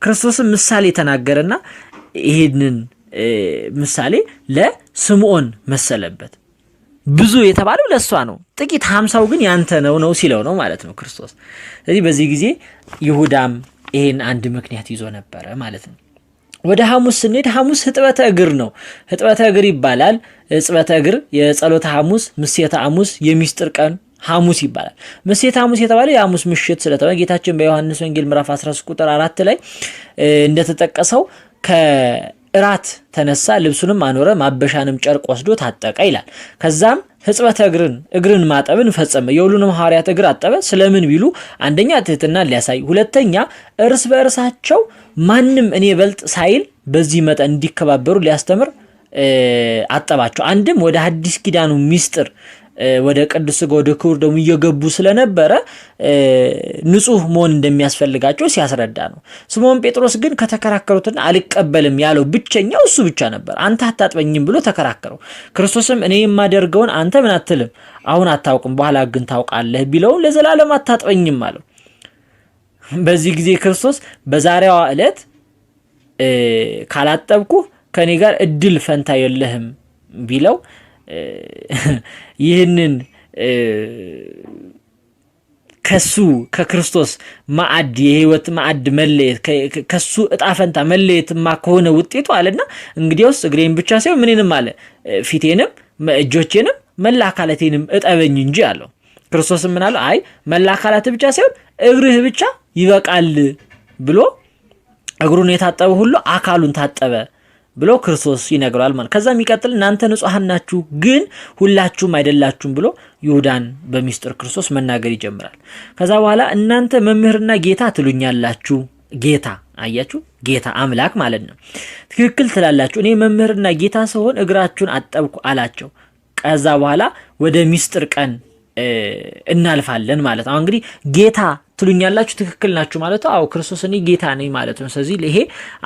ክርስቶስን ምሳሌ ተናገረና ይሄንን ምሳሌ ለስምዖን መሰለበት። ብዙ የተባለው ለሷ ነው፣ ጥቂት 50 ግን ያንተ ነው ሲለው ነው ማለት ነው ክርስቶስ። ስለዚህ በዚህ ጊዜ ይሁዳም ይሄን አንድ ምክንያት ይዞ ነበረ ማለት ነው። ወደ ሐሙስ ስንሄድ ሐሙስ ሕጥበተ እግር ነው። ሕጥበተ እግር ይባላል። ሕጥበተ እግር የጸሎተ ሐሙስ፣ ምሴተ ሐሙስ፣ የሚስጥር ቀን ሐሙስ ይባላል። ምሴተ ሐሙስ የተባለው የሐሙስ ምሽት ስለተባለ ጌታችን በዮሐንስ ወንጌል ምዕራፍ 13 ቁጥር 4 ላይ እንደተጠቀሰው ከእራት ተነሳ፣ ልብሱንም አኖረ፣ ማበሻንም ጨርቅ ወስዶ ታጠቀ ይላል። ከዛም ሕጽበተ እግርን ማጠብን ፈጸመ። የሁሉንም ሐዋርያት እግር አጠበ። ስለምን ቢሉ አንደኛ ትህትናን ሊያሳይ፣ ሁለተኛ እርስ በእርሳቸው ማንም እኔ በልጥ ሳይል በዚህ መጠን እንዲከባበሩ ሊያስተምር አጠባቸው። አንድም ወደ አዲስ ኪዳኑ ሚስጥር ወደ ቅዱስ ሥጋው ወደ ክቡር ደሙ እየገቡ ስለነበረ ንጹህ መሆን እንደሚያስፈልጋቸው ሲያስረዳ ነው። ስምዖን ጴጥሮስ ግን ከተከራከሩትና አልቀበልም ያለው ብቸኛው እሱ ብቻ ነበር። አንተ አታጥበኝም ብሎ ተከራከረው። ክርስቶስም እኔ የማደርገውን አንተ ምን አትልም፣ አሁን አታውቅም፣ በኋላ ግን ታውቃለህ ቢለው ለዘላለም አታጥበኝም አለው። በዚህ ጊዜ ክርስቶስ በዛሬዋ ዕለት ካላጠብኩ ከኔ ጋር እድል ፈንታ የለህም ቢለው ይህንን ከሱ ከክርስቶስ ማዕድ የህይወት ማዕድ መለየት ከሱ እጣ ፈንታ መለየትማ ከሆነ ውጤቱ አለና እንግዲያውስ እግሬን ብቻ ሳይሆን ምንንም አለ ፊቴንም እጆቼንም መላ አካላቴንም እጠበኝ እንጂ አለው። ክርስቶስም ምን አለ? አይ መላ አካላት ብቻ ሳይሆን እግርህ ብቻ ይበቃል ብሎ እግሩን የታጠበ ሁሉ አካሉን ታጠበ ብሎ ክርስቶስ ይነግረዋል ማለት። ከዛ የሚቀጥል እናንተ ንጹሐን ናችሁ ግን ሁላችሁም አይደላችሁም ብሎ ይሁዳን በሚስጥር ክርስቶስ መናገር ይጀምራል። ከዛ በኋላ እናንተ መምህርና ጌታ ትሉኛላችሁ። ጌታ አያችሁ፣ ጌታ አምላክ ማለት ነው። ትክክል ትላላችሁ። እኔ መምህርና ጌታ ስሆን እግራችሁን አጠብኩ አላቸው። ከዛ በኋላ ወደ ሚስጥር ቀን እናልፋለን ማለት ነው። እንግዲህ ጌታ ትሉኛላችሁ ትክክል ናችሁ ማለት ነው። አዎ ክርስቶስ እኔ ጌታ ነኝ ማለት ነው። ስለዚህ ይሄ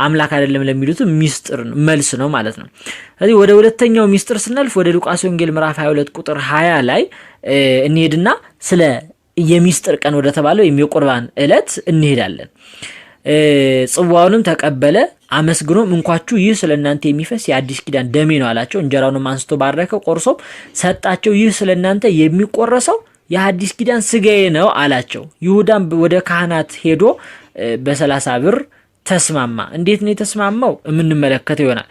አምላክ አይደለም ለሚሉት ሚስጥር መልስ ነው ማለት ነው። ስለዚህ ወደ ሁለተኛው ሚስጥር ስናልፍ ወደ ሉቃስ ወንጌል ምዕራፍ 22 ቁጥር 20 ላይ እንሄድና ስለ የሚስጥር ቀን ወደ ተባለው የቁርባን ዕለት እንሄዳለን። ጽዋውንም ተቀበለ፣ አመስግኖም እንኳችሁ ይህ ስለናንተ የሚፈስ የአዲስ ኪዳን ደሜ ነው አላቸው። እንጀራውንም አንስቶ ባረከ፣ ቆርሶም ሰጣቸው። ይህ ስለናንተ የሚቆረሰው የአዲስ ኪዳን ስጋዬ ነው አላቸው። ይሁዳም ወደ ካህናት ሄዶ በ30 ብር ተስማማ። እንዴት ነው የተስማማው? የምንመለከተው ይሆናል።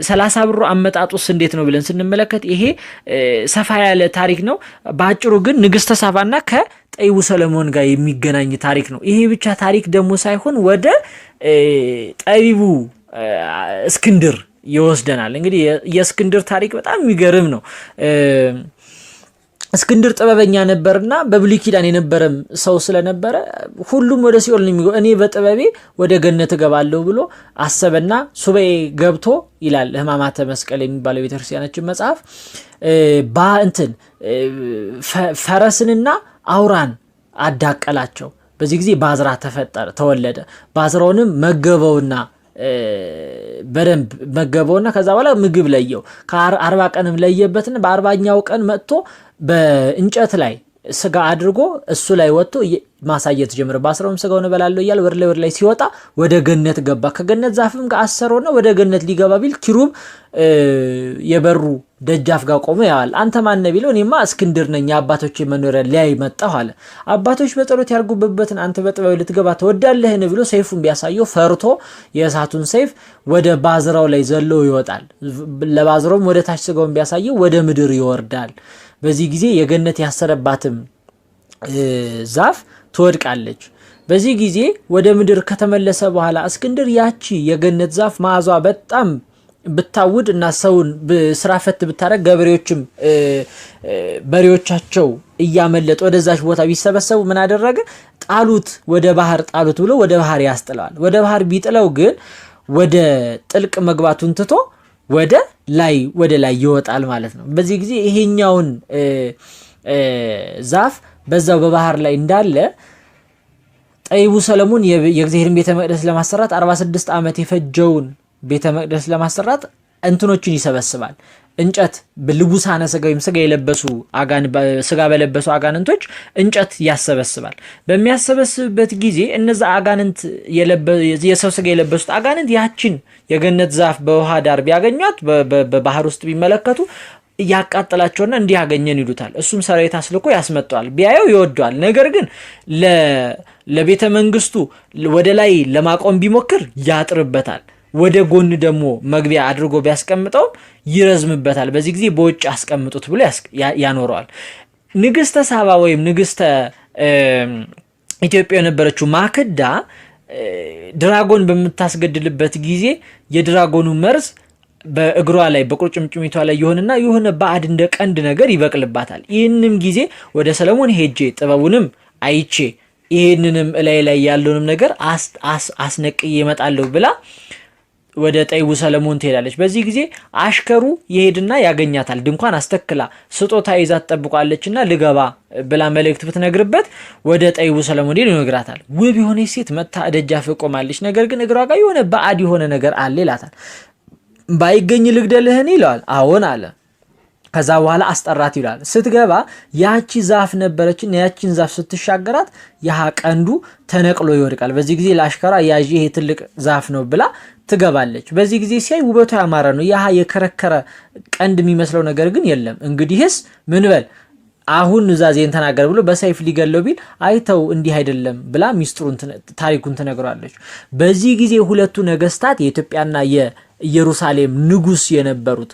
30 ብሩ አመጣጡስ እንዴት ነው ብለን ስንመለከት ይሄ ሰፋ ያለ ታሪክ ነው። በአጭሩ ግን ንግስተ ሳባና ከጠቢቡ ሰለሞን ጋር የሚገናኝ ታሪክ ነው። ይሄ ብቻ ታሪክ ደግሞ ሳይሆን ወደ ጠቢቡ እስክንድር ይወስደናል። እንግዲህ የእስክንድር ታሪክ በጣም የሚገርም ነው። እስክንድር ጥበበኛ ነበርና በብሉይ ኪዳን የነበረም ሰው ስለነበረ ሁሉም ወደ ሲኦል ነው የሚገባው፣ እኔ በጥበቤ ወደ ገነት እገባለሁ ብሎ አሰበና ሱባኤ ገብቶ ይላል ሕማማተ መስቀል የሚባለው ቤተክርስቲያናችን መጽሐፍ ፈረስንና አውራን አዳቀላቸው። በዚህ ጊዜ ባዝራ ተወለደ። ባዝራውንም መገበውና በደንብ መገበውና ከዛ በኋላ ምግብ ለየው። ከ40 ቀንም ለየበትና በ40ኛው ቀን መጥቶ በእንጨት ላይ ስጋ አድርጎ እሱ ላይ ወጥቶ ማሳየት ጀመረ። በአስራውም ስጋውን እበላለሁ እያለ ወደ ላይ ሲወጣ ወደ ገነት ገባ። ከገነት ዛፍም ጋር አሰረውና ወደ ገነት ሊገባ ቢል ኪሩብ የበሩ ደጃፍ ጋር ቆሞ ያዋል። አንተ ማን ነህ ቢለው እኔማ እስክንድር ነኝ የአባቶቼ መኖሪያ ሊያይ መጣሁ አለ። አባቶች በጸሎት ያርጉበትን አንተ በጥበብ ልትገባ ትወዳለህን ብሎ ሰይፉን ቢያሳየው ፈርቶ የእሳቱን ሰይፍ ወደ ባዝራው ላይ ዘሎ ይወጣል። ለባዝራውም ወደ ታች ስጋውን ቢያሳየው ወደ ምድር ይወርዳል። በዚህ ጊዜ የገነት ያሰረባትም ዛፍ ትወድቃለች። በዚህ ጊዜ ወደ ምድር ከተመለሰ በኋላ እስክንድር ያቺ የገነት ዛፍ መዓዟ በጣም ብታውድ እና ሰውን ስራ ፈት ብታረግ ገበሬዎችም በሬዎቻቸው እያመለጡ ወደዛች ቦታ ቢሰበሰቡ ምን አደረገ? ጣሉት፣ ወደ ባህር ጣሉት ብሎ ወደ ባህር ያስጥለዋል። ወደ ባህር ቢጥለው ግን ወደ ጥልቅ መግባቱን ትቶ ወደ ላይ ይወጣል ማለት ነው። በዚህ ጊዜ ይሄኛውን ዛፍ በዛው በባህር ላይ እንዳለ ጠቢቡ ሰለሞን የእግዚአብሔርን ቤተ መቅደስ ለማሰራት 46 ዓመት የፈጀውን ቤተ መቅደስ ለማሰራት እንትኖችን ይሰበስባል። እንጨት በልቡሳነ ስጋ ወይም ስጋ በለበሱ አጋንንቶች እንጨት ያሰበስባል። በሚያሰበስብበት ጊዜ እነዛ አጋንንት የሰው ስጋ የለበሱት አጋንንት ያችን የገነት ዛፍ በውሃ ዳር ቢያገኟት በባህር ውስጥ ቢመለከቱ ያቃጥላቸውና እንዲህ ያገኘን ይሉታል። እሱም ሰራዊት አስልኮ ያስመጣዋል። ቢያየው ይወደዋል። ነገር ግን ለቤተ መንግስቱ ወደ ላይ ለማቆም ቢሞክር ያጥርበታል። ወደ ጎን ደግሞ መግቢያ አድርጎ ቢያስቀምጠው ይረዝምበታል። በዚህ ጊዜ በውጭ አስቀምጡት ብሎ ያኖረዋል። ንግስተ ሳባ ወይም ንግስተ ኢትዮጵያ የነበረችው ማክዳ ድራጎን በምታስገድልበት ጊዜ የድራጎኑ መርዝ በእግሯ ላይ በቁርጭምጭሚቷ ላይ የሆነ ባዕድ እንደ ቀንድ ነገር ይበቅልባታል። ይህንም ጊዜ ወደ ሰለሞን ሄጄ ጥበቡንም አይቼ ይህንንም ላይ ያለውንም ነገር አስነቅዬ እመጣለሁ ብላ ወደ ጠይቡ ሰለሞን ትሄዳለች። በዚህ ጊዜ አሽከሩ ይሄድና ያገኛታል። ድንኳን አስተክላ ስጦታ ይዛ ትጠብቋለችና ልገባ ብላ መልእክት ብትነግርበት ወደ ጠይቡ ሰለሞን ይነግራታል። ውብ የሆነ ሴት መታ ደጃፍ ቆማለች፣ ነገር ግን እግሯ ጋር የሆነ ባዕድ የሆነ ነገር አለ ይላታል። ባይገኝ ልግደልህን ይለዋል። አዎን አለ። ከዛ በኋላ አስጠራት ይላል። ስትገባ ያቺ ዛፍ ነበረችና ያቺን ዛፍ ስትሻገራት ያህ ቀንዱ ተነቅሎ ይወድቃል። በዚህ ጊዜ ለአሽከራ ያጂ ይሄ ትልቅ ዛፍ ነው ብላ ትገባለች። በዚህ ጊዜ ሲያይ ውበቱ ያማረ ነው። ያህ የከረከረ ቀንድ የሚመስለው ነገር ግን የለም። እንግዲህስ ምን በል አሁን ኑዛዜን ተናገር ብሎ በሰይፍ ሊገለው ቢል አይተው እንዲህ አይደለም ብላ ሚስጥሩን ታሪኩን ትነግራለች። በዚህ ጊዜ ሁለቱ ነገስታት የኢትዮጵያና የኢየሩሳሌም ንጉስ የነበሩት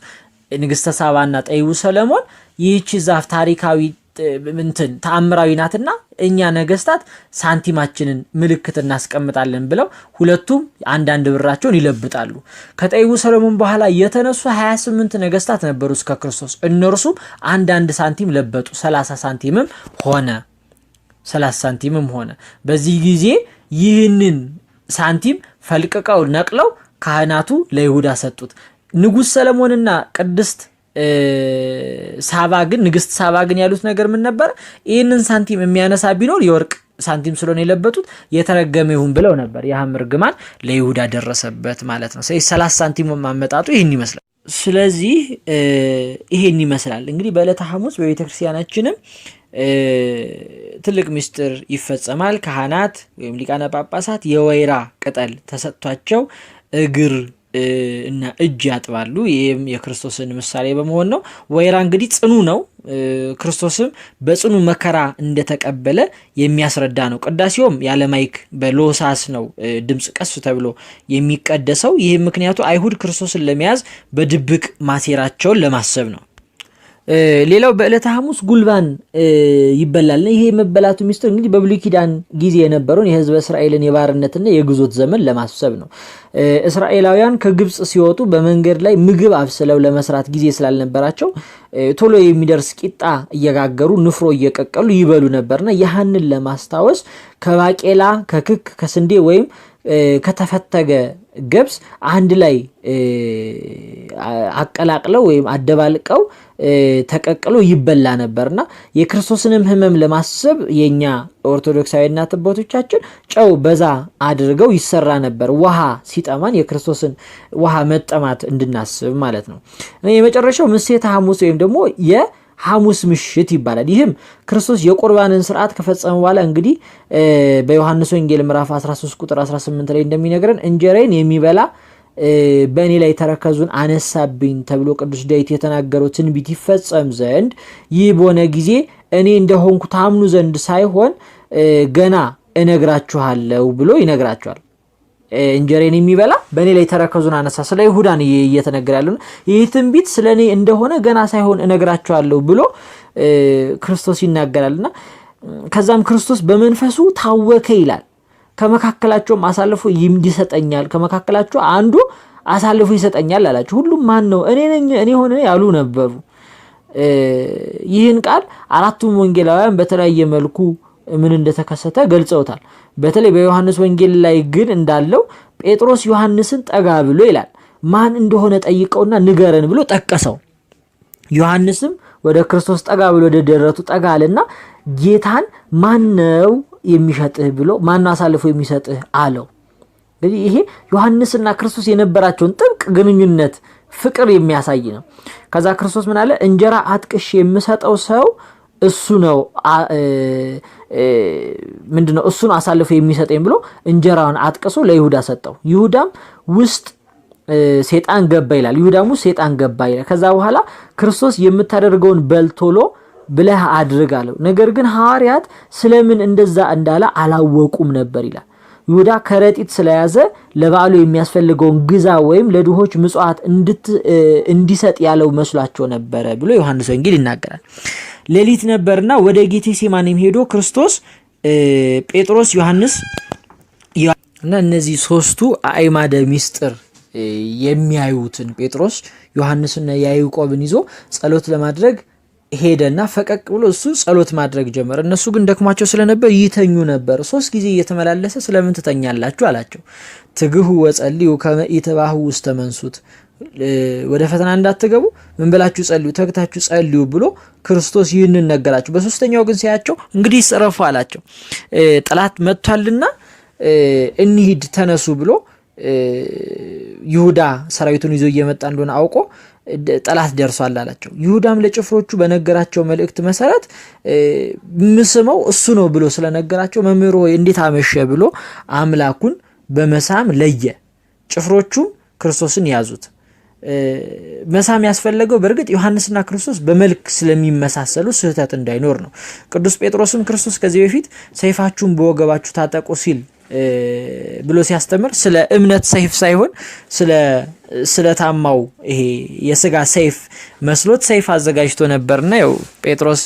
ንግስተ ሳባና ጠይቡ ሰለሞን ይህቺ ዛፍ ታሪካዊ ተአምራዊ ናትና እኛ ነገስታት ሳንቲማችንን ምልክት እናስቀምጣለን ብለው ሁለቱም አንዳንድ ብራቸውን ይለብጣሉ። ከጠይቡ ሰለሞን በኋላ የተነሱ 28 ነገስታት ነበሩ እስከ ክርስቶስ። እነርሱም አንዳንድ ሳንቲም ለበጡ። 30 ሳንቲምም ሆነ። በዚህ ጊዜ ይህንን ሳንቲም ፈልቅቀው ነቅለው ካህናቱ ለይሁዳ ሰጡት። ንጉስ ሰለሞንና ቅድስት ንግስት ሳባ ግን ያሉት ነገር ምን ነበር? ይህንን ሳንቲም የሚያነሳ ቢኖር የወርቅ ሳንቲም ስለሆነ የለበጡት የተረገመ ይሁን ብለው ነበር። ያህም ርግማን ለይሁዳ ደረሰበት ማለት ነው። 30 ሳንቲም ማመጣጡ ይህን ይመስላል። ስለዚህ ይሄን ይመስላል እንግዲህ በዕለተ ሐሙስ በቤተክርስቲያናችንም ትልቅ ምስጢር ይፈጸማል። ካህናት ወይም ሊቃነ ጳጳሳት የወይራ ቅጠል ተሰጥቷቸው እግር እና እጅ ያጥባሉ። ይህም የክርስቶስን ምሳሌ በመሆን ነው። ወይራ እንግዲህ ጽኑ ነው። ክርስቶስም በጽኑ መከራ እንደተቀበለ የሚያስረዳ ነው። ቅዳሴውም ያለ ማይክ በሎሳስ ነው ድምጽ ቀስ ተብሎ የሚቀደሰው። ይህም ምክንያቱ አይሁድ ክርስቶስን ለመያዝ በድብቅ ማሴራቸውን ለማሰብ ነው። ሌላው በዕለተ ሐሙስ ጉልባን ይበላል። ይሄ የመበላቱ ሚስጥር እንግዲህ በብሉይ ኪዳን ጊዜ የነበረውን የሕዝበ እስራኤልን የባርነትና የግዞት ዘመን ለማሰብ ነው። እስራኤላውያን ከግብጽ ሲወጡ በመንገድ ላይ ምግብ አብስለው ለመስራት ጊዜ ስላልነበራቸው ቶሎ የሚደርስ ቂጣ እየጋገሩ ንፍሮ እየቀቀሉ ይበሉ ነበርና ያህንን ለማስታወስ ከባቄላ፣ ከክክ፣ ከስንዴ ወይም ከተፈተገ ገብስ አንድ ላይ አቀላቅለው ወይም አደባልቀው ተቀቅሎ ይበላ ነበርና የክርስቶስንም ሕመም ለማሰብ የኛ ኦርቶዶክሳዊ እናት አባቶቻችን ጨው በዛ አድርገው ይሰራ ነበር። ውሃ ሲጠማን የክርስቶስን ውሃ መጠማት እንድናስብ ማለት ነው። የመጨረሻው ምሴተ ሐሙስ ወይም ደግሞ ሐሙስ ምሽት ይባላል። ይህም ክርስቶስ የቁርባንን ስርዓት ከፈጸመ በኋላ እንግዲህ በዮሐንስ ወንጌል ምዕራፍ 13 ቁጥር 18 ላይ እንደሚነግረን እንጀራዬን የሚበላ በእኔ ላይ ተረከዙን አነሳብኝ ተብሎ ቅዱስ ዳዊት የተናገረው ትንቢት ይፈጸም ዘንድ ይህ በሆነ ጊዜ እኔ እንደሆንኩ ታምኑ ዘንድ ሳይሆን ገና እነግራችኋለሁ ብሎ ይነግራችኋል። እንጀራዬን የሚበላ በእኔ ላይ ተረከዙን አነሳ። ስለ ይሁዳን እየተነገረ ያለው ይህ ትንቢት ስለ እኔ እንደሆነ ገና ሳይሆን እነግራችኋለሁ ብሎ ክርስቶስ ይናገራልና ከዛም ክርስቶስ በመንፈሱ ታወከ ይላል። ከመካከላቸውም አሳልፎ ይሰጠኛል፣ ከመካከላቸው አንዱ አሳልፎ ይሰጠኛል አላቸው። ሁሉም ማን ነው? እኔ ነኝ፣ እኔ ሆነ ያሉ ነበሩ። ይህን ቃል አራቱም ወንጌላውያን በተለያየ መልኩ ምን እንደተከሰተ ገልጸውታል። በተለይ በዮሐንስ ወንጌል ላይ ግን እንዳለው ጴጥሮስ ዮሐንስን ጠጋ ብሎ ይላል ማን እንደሆነ ጠይቀውና ንገረን ብሎ ጠቀሰው። ዮሐንስም ወደ ክርስቶስ ጠጋ ብሎ ወደ ደረቱ ጠጋ አለና ጌታን ማን ነው የሚሸጥህ ብሎ ማን አሳልፎ የሚሰጥህ አለው። እንግዲህ ይሄ ዮሐንስና ክርስቶስ የነበራቸውን ጥብቅ ግንኙነት ፍቅር የሚያሳይ ነው። ከዛ ክርስቶስ ምን አለ? እንጀራ አጥቅሽ የምሰጠው ሰው እሱ ነው ምንድነው እሱን አሳልፎ የሚሰጠኝ ብሎ እንጀራውን አጥቅሶ ለይሁዳ ሰጠው። ይሁዳም ውስጥ ሰይጣን ገባ ይላል። ይሁዳም ውስጥ ሰይጣን ገባ ይላል። ከዛ በኋላ ክርስቶስ የምታደርገውን በልቶሎ ብለህ አድርግ አለው። ነገር ግን ሐዋርያት ስለምን እንደዛ እንዳለ አላወቁም ነበር ይላል። ይሁዳ ከረጢት ስለያዘ ለበዓሉ የሚያስፈልገውን ግዛ ወይም ለድሆች ምጽዋት እንዲሰጥ ያለው መስሏቸው ነበረ ብሎ ዮሐንስ ወንጌል ይናገራል። ሌሊት ነበርና ወደ ጌቴሴማኒም ሄዶ ክርስቶስ ጴጥሮስ፣ ዮሐንስ እና እነዚህ ሶስቱ አእማደ ምስጢር የሚያዩትን ጴጥሮስ፣ ዮሐንስና ያዕቆብን ይዞ ጸሎት ለማድረግ ሄደና ፈቀቅ ብሎ እሱ ጸሎት ማድረግ ጀመረ። እነሱ ግን ደክሟቸው ስለነበር ይተኙ ነበር። 3 ጊዜ እየተመላለሰ ስለምን ትተኛላችሁ አላቸው። ትግሁ ወጸልዩ ከመ ኢትባሁ ውስተ መንሱት፣ ወደ ፈተና እንዳትገቡ ምን ብላችሁ ጸልዩ፣ ተግታችሁ ጸልዩ ብሎ ክርስቶስ ይህንን ነገራቸው። በሶስተኛው ግን ሲያቸው እንግዲህ ጽረፉ አላቸው። ጠላት መጥቷልና እንሂድ ተነሱ ብሎ ይሁዳ ሰራዊቱን ይዞ እየመጣ እንደሆነ አውቆ ጠላት ደርሷል አላቸው። ይሁዳም ለጭፍሮቹ በነገራቸው መልእክት መሰረት ምስመው እሱ ነው ብሎ ስለነገራቸው መምህር ሆይ እንዴት አመሸ ብሎ አምላኩን በመሳም ለየ። ጭፍሮቹም ክርስቶስን ያዙት። መሳም ያስፈለገው በእርግጥ ዮሐንስና ክርስቶስ በመልክ ስለሚመሳሰሉ ስህተት እንዳይኖር ነው። ቅዱስ ጴጥሮስም ክርስቶስ ከዚህ በፊት ሰይፋችሁን በወገባችሁ ታጠቁ ሲል ብሎ ሲያስተምር ስለ እምነት ሰይፍ ሳይሆን ስለ ታማው ይሄ የስጋ ሰይፍ መስሎት ሰይፍ አዘጋጅቶ ነበርና ያው ጴጥሮስ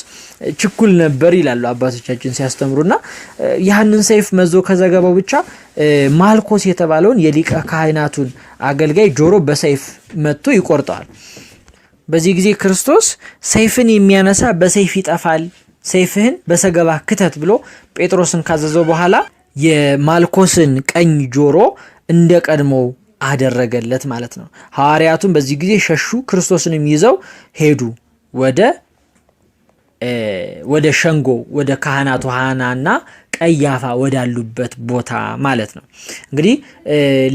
ችኩል ነበር ይላሉ አባቶቻችን ሲያስተምሩና ያንን ሰይፍ መዞ ከዘገባው ብቻ ማልኮስ የተባለውን የሊቀ ካህናቱን አገልጋይ ጆሮ በሰይፍ መጥቶ ይቆርጠዋል። በዚህ ጊዜ ክርስቶስ ሰይፍን የሚያነሳ በሰይፍ ይጠፋል፣ ሰይፍህን በሰገባ ክተት ብሎ ጴጥሮስን ካዘዘው በኋላ የማልኮስን ቀኝ ጆሮ እንደ ቀድሞ አደረገለት ማለት ነው። ሐዋርያቱም በዚህ ጊዜ ሸሹ፣ ክርስቶስንም ይዘው ሄዱ ወደ ሸንጎ ወደ ካህናቱ ሐናና ቀያፋ ወዳሉበት ቦታ ማለት ነው። እንግዲህ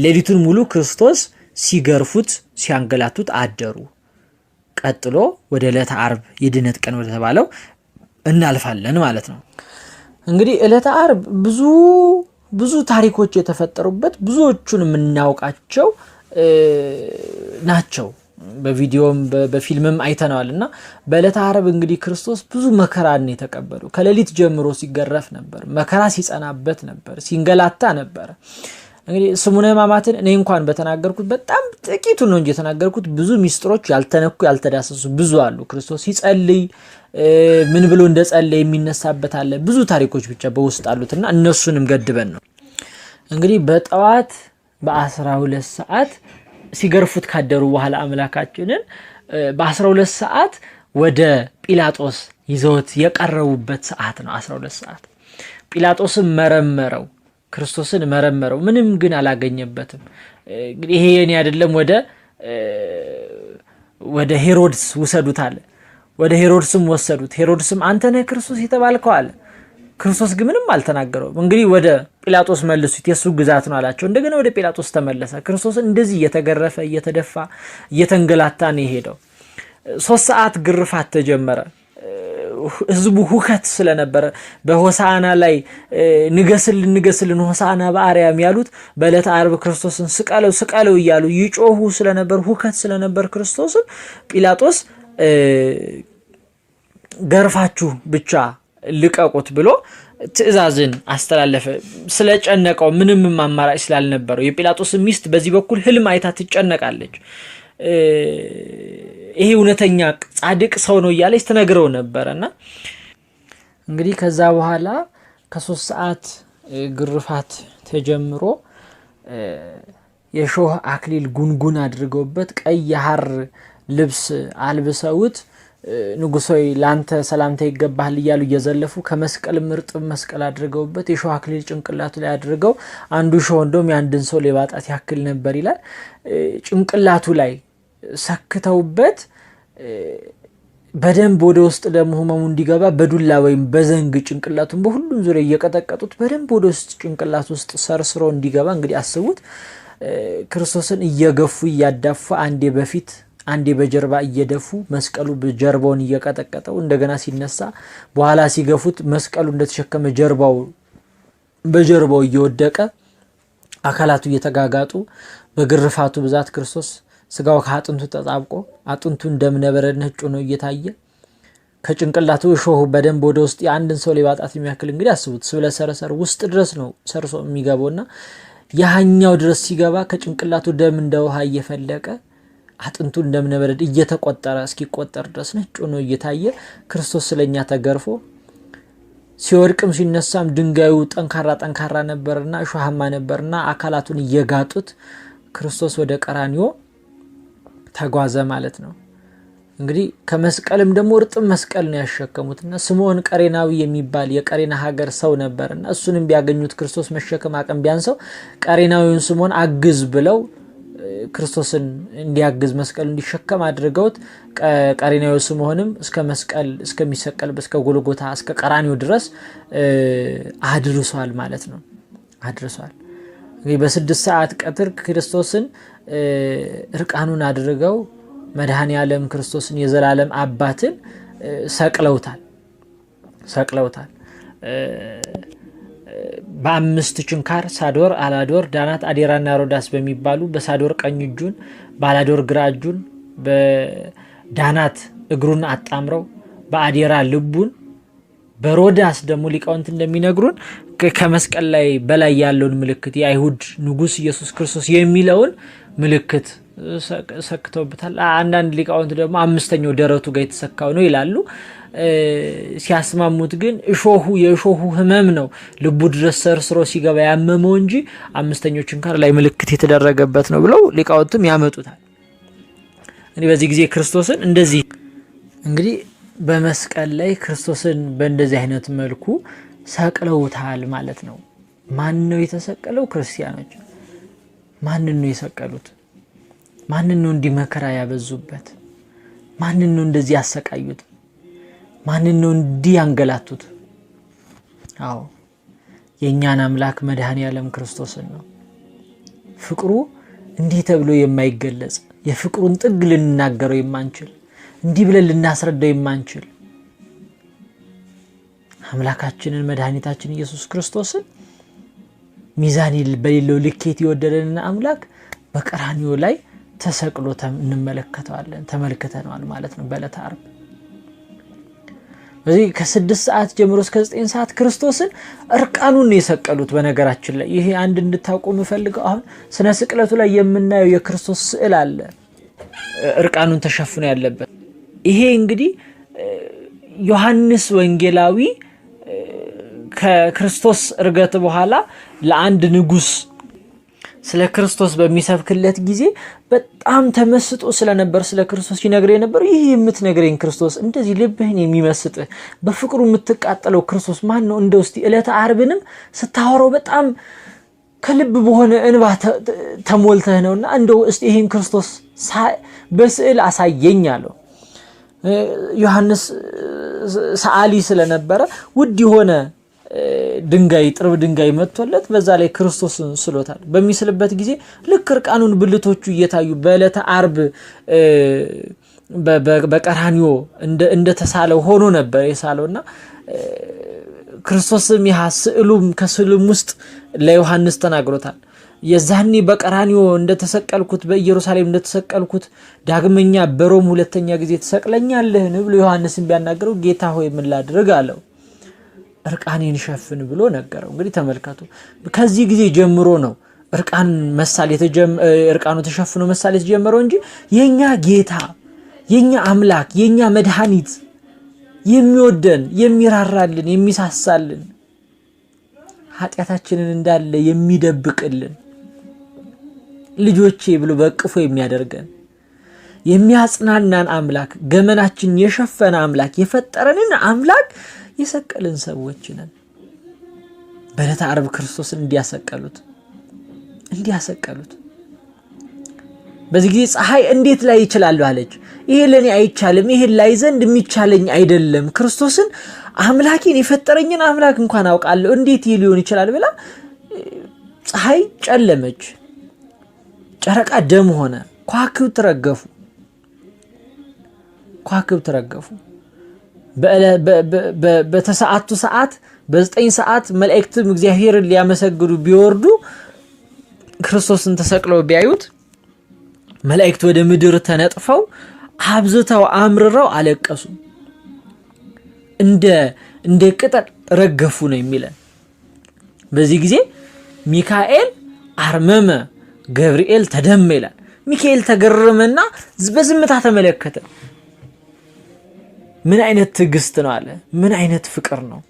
ሌሊቱን ሙሉ ክርስቶስ ሲገርፉት ሲያንገላቱት አደሩ። ቀጥሎ ወደ ዕለተ ዓርብ የድነት ቀን ወደ ተባለው እናልፋለን ማለት ነው። እንግዲህ ዕለተ ዓርብ ብዙ ታሪኮች የተፈጠሩበት ብዙዎቹን የምናውቃቸው ናቸው። በቪዲዮም በፊልምም አይተናልና በዕለተ ዓርብ እንግዲህ ክርስቶስ ብዙ መከራን የተቀበሉ ከሌሊት ጀምሮ ሲገረፍ ነበር፣ መከራ ሲጸናበት ነበር፣ ሲንገላታ ነበር። እንግዲህ ሰሙነ ሕማማትን እኔ እንኳን በተናገርኩት በጣም ጥቂቱ ነው እንጂ የተናገርኩት ብዙ ሚስጥሮች ያልተነኩ ያልተዳሰሱ ብዙ አሉ። ክርስቶስ ሲጸልይ ምን ብሎ እንደጸለየ የሚነሳበት አለ። ብዙ ታሪኮች ብቻ በውስጥ አሉትና እነሱንም ገድበን ነው እንግዲህ በጠዋት በ12 ሰዓት ሲገርፉት ካደሩ በኋላ አምላካችንን በ12 ሰዓት ወደ ጲላጦስ ይዘውት የቀረቡበት ሰዓት ነው። 12 ሰዓት ጲላጦስም መረመረው፣ ክርስቶስን መረመረው፣ ምንም ግን አላገኘበትም። እንግዲህ ይሄ የኔ አይደለም ወደ ሄሮድስ ውሰዱት አለ። ወደ ሄሮድስም ወሰዱት። ሄሮድስም አንተ ነህ ክርስቶስ የተባልከው አለ። ክርስቶስ ግን ምንም አልተናገረውም። እንግዲህ ወደ ጲላጦስ መልሱት የሱ ግዛት ነው አላቸው። እንደገና ወደ ጲላጦስ ተመለሰ። ክርስቶስን እንደዚህ እየተገረፈ እየተደፋ እየተንገላታ ነው የሄደው። 3 ሰዓት ግርፋት ተጀመረ። ህዝቡ ሁከት ስለነበረ በሆሳዕና ላይ ንገስልን ሆሳዕና በአርያም ያሉት በዕለተ ዓርብ ክርስቶስን ስቀለው እያሉ ይጮሁ ስለነበር ሁከት ስለነበር ክርስቶስን ጲላጦስ ገርፋችሁ ብቻ ልቀቁት ብሎ ትእዛዝን አስተላለፈ። ስለጨነቀው ምንም አማራጭ ስላልነበረው የጲላጦስ ሚስት በዚህ በኩል ህልም አይታ ትጨነቃለች። ይሄ እውነተኛ ጻድቅ ሰው ነው እያለች ትነግረው ነበርና እንግዲህ ከዛ በኋላ ከ3 ሰዓት ግርፋት ተጀምሮ የሾህ አክሊል ጉንጉን አድርገውበት ቀይ ሐር ልብስ አልብሰውት ንጉሶይ ላንተ ሰላምታ ይገባሃል እያሉ እየዘለፉ ከመስቀል ምርጥ መስቀል አድርገውበት የሾህ አክሊል ጭንቅላቱ ላይ አድርገው አንዱ ሾህ እንደውም ያንድን ሰው ሌባጣት ያክል ነበር ይላል ጭንቅላቱ ላይ ሰክተውበት በደንብ ወደ ውስጥ ደግሞ ህመሙ እንዲገባ በዱላ ወይም በዘንግ ጭንቅላቱን በሁሉም ዙሪያ እየቀጠቀጡት በደንብ ወደ ውስጥ ጭንቅላቱ ውስጥ ሰርስሮ እንዲገባ እንግዲህ አስቡት። ክርስቶስን እየገፉ እያዳፉ አንዴ በፊት አንዴ በጀርባ እየደፉ መስቀሉ በጀርባውን እየቀጠቀጠው እንደገና ሲነሳ በኋላ ሲገፉት መስቀሉ እንደተሸከመ በጀርባው እየወደቀ አካላቱ እየተጋጋጡ በግርፋቱ ብዛት ክርስቶስ ስጋው ከአጥንቱ ተጣብቆ አጥንቱ እንደምነበረድ ነጭ ሆኖ እየታየ ከጭንቅላቱ እሾህ በደንብ ወደ ውስጥ የአንድን ሰው ሊባጣት የሚያክል እንግዲህ አስቡት ስብለ ሰረሰር ውስጥ ድረስ ነው ሰርሶ የሚገባውና ያኛው ድረስ ሲገባ ከጭንቅላቱ ደም እንደ ውሃ እየፈለቀ አጥንቱ እንደምነበረድ እየተቆጠረ እስኪቆጠር ድረስ ነጭ ሆኖ እየታየ ክርስቶስ ስለኛ ተገርፎ ሲወድቅም ሲነሳም ድንጋዩ ጠንካራ ነበርና እሾሃማ ነበርና አካላቱን እየጋጡት ክርስቶስ ወደ ቀራንዮ ተጓዘ ማለት ነው። እንግዲህ ከመስቀልም ደግሞ እርጥብ መስቀል ነው ያሸከሙትና ስምዖን ቀሬናዊ የሚባል የቀሬና ሀገር ሰው ነበርና እሱንም ቢያገኙት ክርስቶስ መሸከም አቅም ቢያንሰው ቀሬናዊውን ስምዖን አግዝ ብለው ክርስቶስን እንዲያግዝ መስቀል እንዲሸከም አድርገውት ቀሬናዊው ስምዖንም እስከ መስቀል እስከሚሰቀል እስከ ጎልጎታ እስከ ቀራንዮ ድረስ አድርሷል ማለት ነው። አድርሷል። እንግዲህ በ6 ሰዓት ቀትር ክርስቶስን እርቃኑን አድርገው መድኃኔ ዓለም ክርስቶስን የዘላለም አባትን ሰቅለውታል። በ5 ችንካር ሳዶር፣ አላዶር፣ ዳናት፣ አዴራና ሮዳስ በሚባሉ በሳዶር ቀኝ እጁን በአላዶር ግራ እጁን በዳናት እግሩን አጣምረው በአዴራ ልቡን በሮዳስ ደግሞ ሊቃውንት እንደሚነግሩን ከመስቀል ላይ በላይ ያለውን ምልክት የአይሁድ ንጉስ ኢየሱስ ክርስቶስ የሚለውን ምልክት ሰክተውበታል። አንዳንድ ሊቃውንት ደግሞ 5ኛው ደረቱ ጋር የተሰካው ነው ይላሉ። ሲያስማሙት ግን የእሾሁ ህመም ነው ልቡ ድረስ ሰርስሮ ሲገባ ያመመው እንጂ 5ኛው ችንካር ላይ ምልክት የተደረገበት ነው ብለው ሊቃውንትም ያመጡታል። እንግዲህ በዚህ ጊዜ ክርስቶስን እንደዚህ እንግዲህ በመስቀል ላይ ክርስቶስን በእንደዚህ አይነት መልኩ ሰቅለውታል ማለት ነው። ማን ነው የተሰቀለው? ክርስቲያኖች። ማንን ነው የሰቀሉት? ማንን ነው እንዲህ መከራ ያበዙበት? ማንን ነው እንደዚህ ያሰቃዩት? ማንን ነው እንዲህ ያንገላቱት? አዎ የእኛን አምላክ መድኃኔ ዓለም ክርስቶስን ነው። ፍቅሩ እንዲህ ተብሎ የማይገለጽ የፍቅሩን ጥግ ልንናገረው የማንችል እንዲህ ብለን ልናስረዳው የማንችል አምላካችንን መድኃኒታችን ኢየሱስ ክርስቶስን ሚዛን በሌለው ልኬት የወደደንን አምላክ በቀራንዮ ላይ ተሰቅሎ እንመለከተዋለን፣ ተመልክተናል ማለት ነው በዕለተ ዓርብ። በዚህ ከ6 ሰዓት ጀምሮ እስከ 9 ሰዓት ክርስቶስን እርቃኑን ነው የሰቀሉት። በነገራችን ላይ ይሄ አንድ እንድታውቁ የምፈልገው አሁን ስነ ስቅለቱ ላይ የምናየው የክርስቶስ ስዕል አለ እርቃኑን ተሸፍኖ ያለበት። ይሄ እንግዲህ ዮሐንስ ወንጌላዊ ከክርስቶስ እርገት በኋላ ለአንድ ንጉስ ስለ ክርስቶስ በሚሰብክለት ጊዜ በጣም ተመስጦ ስለነበር ስለ ክርስቶስ ሲነግር የነበር ይሄ የምትነግረኝ ክርስቶስ እንደዚህ ልብህን የሚመስጥ በፍቅሩ የምትቃጠለው ክርስቶስ ማን ነው? እንደው እስቲ ዕለተ ዓርብንም ስታወራው በጣም ከልብ በሆነ እንባ ተሞልተህ ነውና እንደው እስቲ ይሄን ክርስቶስ በስዕል አሳየኝ አለው። ዮሐንስ ሰዓሊ ስለነበረ ውድ የሆነ ድንጋይ ጥርብ ድንጋይ መጥቶለት በዛ ላይ ክርስቶስን ስሎታል። በሚስልበት ጊዜ ልክ እርቃኑን ብልቶቹ እየታዩ በዕለተ ዓርብ በቀራንዮ እንደተሳለው ሆኖ ነበር የሳለውና ክርስቶስም ያ ስዕሉም ከስዕሉም ውስጥ ለዮሐንስ ተናግሮታል። የዛኔ በቀራንዮ እንደተሰቀልኩት በኢየሩሳሌም እንደተሰቀልኩት ዳግመኛ በሮም ሁለተኛ ጊዜ ተሰቅለኛለህን ብሎ ዮሐንስን ቢያናገረው ጌታ ሆይ ምን ላድርግ አለው። እርቃኔን ሸፍን ብሎ ነገረው። እንግዲህ ተመልከቱ፣ ከዚህ ጊዜ ጀምሮ ነው እርቃኑ ተሸፍኖ መሳል የተጀመረው እንጂ የኛ ጌታ የኛ አምላክ የኛ መድኃኒት የሚወደን የሚራራልን የሚሳሳልን ኃጢአታችንን እንዳለ የሚደብቅልን ልጆቼ ብሎ በቅፎ የሚያደርገን የሚያጽናናን አምላክ ገመናችን የሸፈነ አምላክ የፈጠረንን አምላክ የሰቀልን ሰዎች ነን። በዕለተ ዓርብ ክርስቶስን እንዲያሰቀሉት በዚህ ጊዜ ፀሐይ እንዴት ላይ ይችላል አለች። ይሄ ለኔ አይቻልም፣ ይሄ ላይ ዘንድ የሚቻለኝ አይደለም። ክርስቶስን አምላኬን የፈጠረኝን አምላክ እንኳን አውቃለሁ፣ እንዴት ሊሆን ይችላል ብላ ፀሐይ ጨለመች፣ ጨረቃ ደም ሆነ፣ ከዋክብት ረገፉ። በተሰዓቱ ሰዓት በ9 ሰዓት መላእክትም እግዚአብሔርን ሊያመሰግዱ ቢወርዱ ክርስቶስን ተሰቅለው ቢያዩት መላእክት ወደ ምድር ተነጥፈው አብዝተው አምርረው አለቀሱ፣ እንደ ቅጠል ረገፉ ነው የሚለን። በዚህ ጊዜ ሚካኤል አርመመ ገብርኤል ተደመ ይላል። ሚካኤል ተገረመና በዝምታ ተመለከተ። ምን አይነት ትዕግስት ነው አለ። ምን አይነት ፍቅር ነው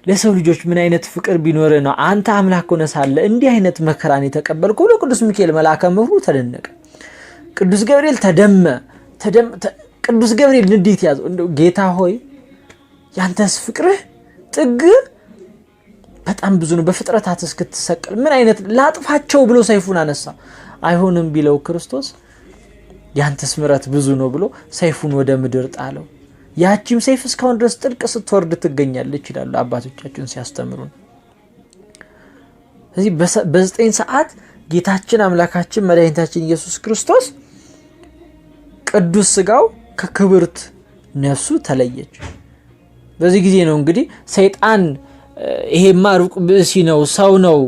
ለሰው ልጆች፣ ምን አይነት ፍቅር ቢኖር ነው አንተ አምላክ ሆነ ሳለ እንዲህ አይነት መከራን የተቀበልከው ብሎ ቅዱስ ሚካኤል መልአከ ምሕሩ ተደነቀ። ቅዱስ ገብርኤል ተደመ። ቅዱስ ገብርኤል ንዴት ያዘው። እንደው ጌታ ሆይ ያንተስ ፍቅርህ ጥግ በጣም ብዙ ነው፣ በፍጥረታት እስክትሰቀል ምን አይነት ላጥፋቸው ብሎ ሰይፉን አነሳ። አይሆንም ቢለው ክርስቶስ ያንተስ ምሕረት ብዙ ነው ብሎ ሰይፉን ወደ ምድር ጣለው። ያቺም ሰይፍ እስካሁን ድረስ ጥልቅ ስትወርድ ትገኛለች ይላሉ አባቶቻችን ሲያስተምሩን። ስለዚህ በ9 ሰዓት ጌታችን አምላካችን መድኃኒታችን ኢየሱስ ክርስቶስ ቅዱስ ሥጋው ከክብርት ነፍሱ ተለየች። በዚህ ጊዜ ነው እንግዲህ ሰይጣን ይሄማ ሩቅ ብእሲ ነው፣ ሰው ነው፣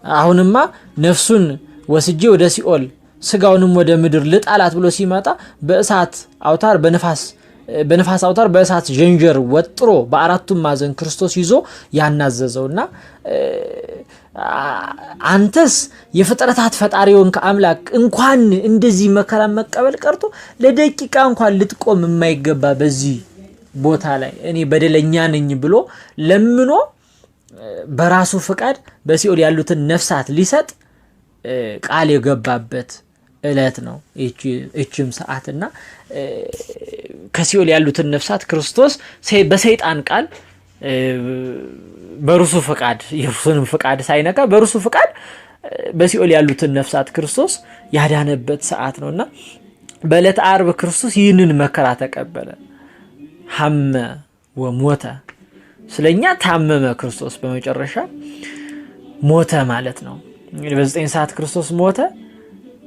አሁንማ ነፍሱን ወስጄ ወደ ሲኦል ሥጋውንም ወደ ምድር ልጣላት ብሎ ሲመጣ በእሳት አውታር በነፋስ አውታር በእሳት ጀንጀር ወጥሮ በአራቱም ማዕዘን ክርስቶስ ይዞ ያናዘዘውና አንተስ የፍጥረታት ፈጣሪውን ከአምላክ እንኳን እንደዚህ መከራ መቀበል ቀርቶ ለደቂቃ እንኳን ልትቆም የማይገባ በዚህ ቦታ ላይ እኔ በደለኛ ነኝ ብሎ ለምኖ በራሱ ፍቃድ በሲኦል ያሉትን ነፍሳት ሊሰጥ ቃል የገባበት እለት ነው እቺም ሰዓትና ከሲኦል ያሉትን ነፍሳት ክርስቶስ በሰይጣን ቃል በሩሱ ፍቃድ የሩሱንም ፍቃድ ሳይነካ በሩሱ ፍቃድ በሲኦል ያሉትን ነፍሳት ክርስቶስ ያዳነበት ሰዓት ነውና በዕለተ ዓርብ ክርስቶስ ይህንን መከራ ተቀበለ። ሐመ ወሞተ ስለኛ ታመመ ክርስቶስ በመጨረሻ ሞተ ማለት ነው። በ9 ሰዓት ክርስቶስ ሞተ።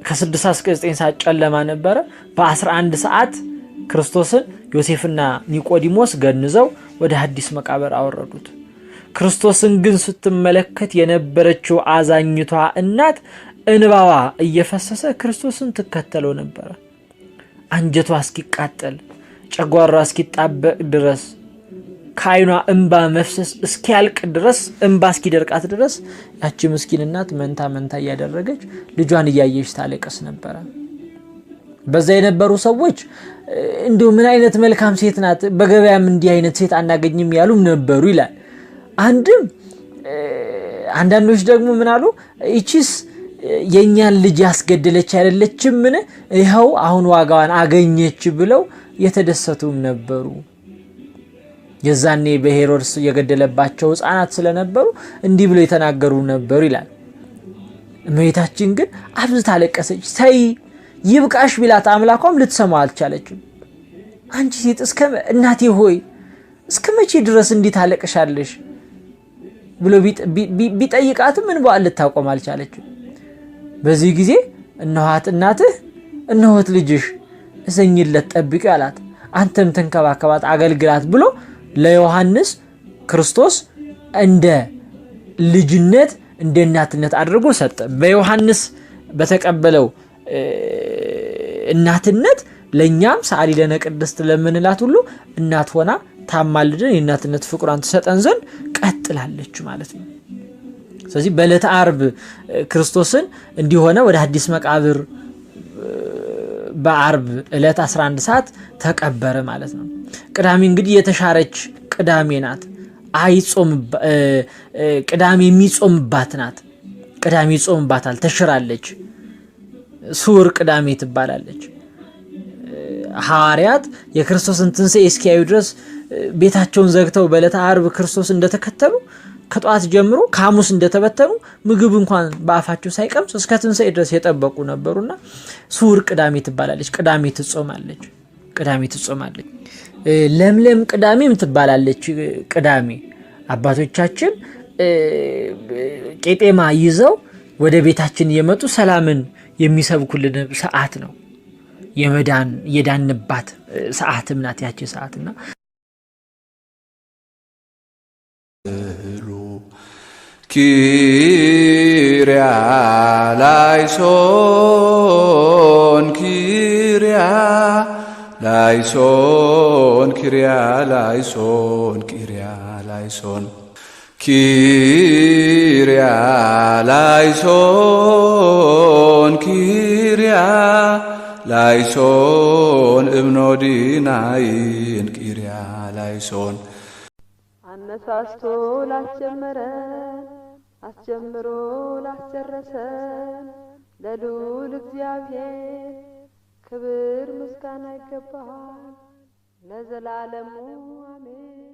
ከ6 ሰዓት እስከ 9 ሰዓት ጨለማ ነበረ። በ11 ሰዓት ክርስቶስን ዮሴፍና ኒቆዲሞስ ገንዘው ወደ ሐዲስ መቃብር አወረዱት። ክርስቶስን ግን ስትመለከት የነበረችው አዛኝቷ እናት እንባዋ እየፈሰሰ ክርስቶስን ትከተለው ነበረ። አንጀቷ እስኪቃጠል ጨጓራዋ እስኪጣበቅ ድረስ ከዓይኗ እንባ መፍሰስ እስኪያልቅ ድረስ እንባ እስኪደርቃት ድረስ ያቺ ምስኪን እናት መንታ እያደረገች ልጇን እያየች ታለቅስ ነበረ። በዛ የነበሩ ሰዎች እንዲሁ ምን አይነት መልካም ሴት ናት፣ በገበያም እንዲህ አይነት ሴት አናገኝም ያሉም ነበሩ ይላል። አንዳንዶች ደግሞ ምን አሉ፣ ይቺስ የኛን ልጅ ያስገደለች አይደለችም፣ ምን ይኸው አሁን ዋጋዋን አገኘች ብለው የተደሰቱም ነበሩ። የዛኔ በሄሮድስ የገደለባቸው ሕፃናት ስለነበሩ እንዲህ ብለው የተናገሩ ነበሩ ይላል። እመቤታችን ግን አብዝታ አለቀሰች። ተይ ይብቃሽ ቢላት አምላኳም ልትሰማው አልቻለችም። አንቺ ሴት እናቴ ሆይ እስከ መቼ ድረስ እንዲህ ታለቅሻለሽ ብሎ ቢጠይቃትም እንባዋን ልታቆም አልቻለችም። በዚህ ጊዜ እነኋት እናትህ እነሆት ልጅሽ እዘኝለት ጠብቂ አላት። አንተም ተንከባከባት አገልግላት ብሎ ለዮሐንስ ክርስቶስ እንደ ልጅነት እንደ እናትነት አድርጎ ሰጠ። በዮሐንስ በተቀበለው እናትነት ለኛም ሰዓሊ ለነ ቅድስት ለምንላት ሁሉ እናት ሆና ታማልደን የእናትነት ፍቅሯን ትሰጠን ዘንድ ቀጥላለች ማለት ነው። ስለዚህ በዕለተ ዓርብ ክርስቶስን እንዲሆነ ወደ ሐዲስ መቃብር በዓርብ ዕለት 11 ሰዓት ተቀበረ ማለት ነው። ቅዳሜ እንግዲህ የተሻረች ቅዳሜ ናት። ቅዳሜ የሚጾምባት ናት። ቅዳሜ ይጾምባታል፣ ተሽራለች። ሱር ቅዳሜ ትባላለች። ሐዋርያት የክርስቶስን ትንሣኤ እስኪያዩ ድረስ ቤታቸውን ዘግተው በዕለተ ዓርብ ክርስቶስ እንደተከተሉ ከጧት ጀምሮ ከሐሙስ እንደተበተኑ ምግብ እንኳን በአፋቸው ሳይቀምስ እስከ ትንሣኤ ድረስ የጠበቁ ነበሩና ሱር ቅዳሜ ትባላለች። ቅዳሜ ትጾማለች። ለምለም ቅዳሜም ትባላለች። ቅዳሜ አባቶቻችን ቄጤማ ይዘው ወደ ቤታችን የመጡ ሰላምን የሚሰብኩልን ሰዓት ነው። የዳንባት ሰዓትም ናት ያቺ ሰዓትና ኪሪየ ኪርያ ላይሶን ኪርያ ላይሶን ኪርያ ላይሶን ኪርያ ላይሶን ኪርያ ላይሶን ኪርያ ላይሶን እብኖዲናይን ኪርያ ላይሶን አነሳስቶ ላስጀመረን አስጀምሮ ላስጨረሰን ለልዑል እግዚአብሔር ክብር ምስጋና ይገባል ለዘላለሙ አሜን።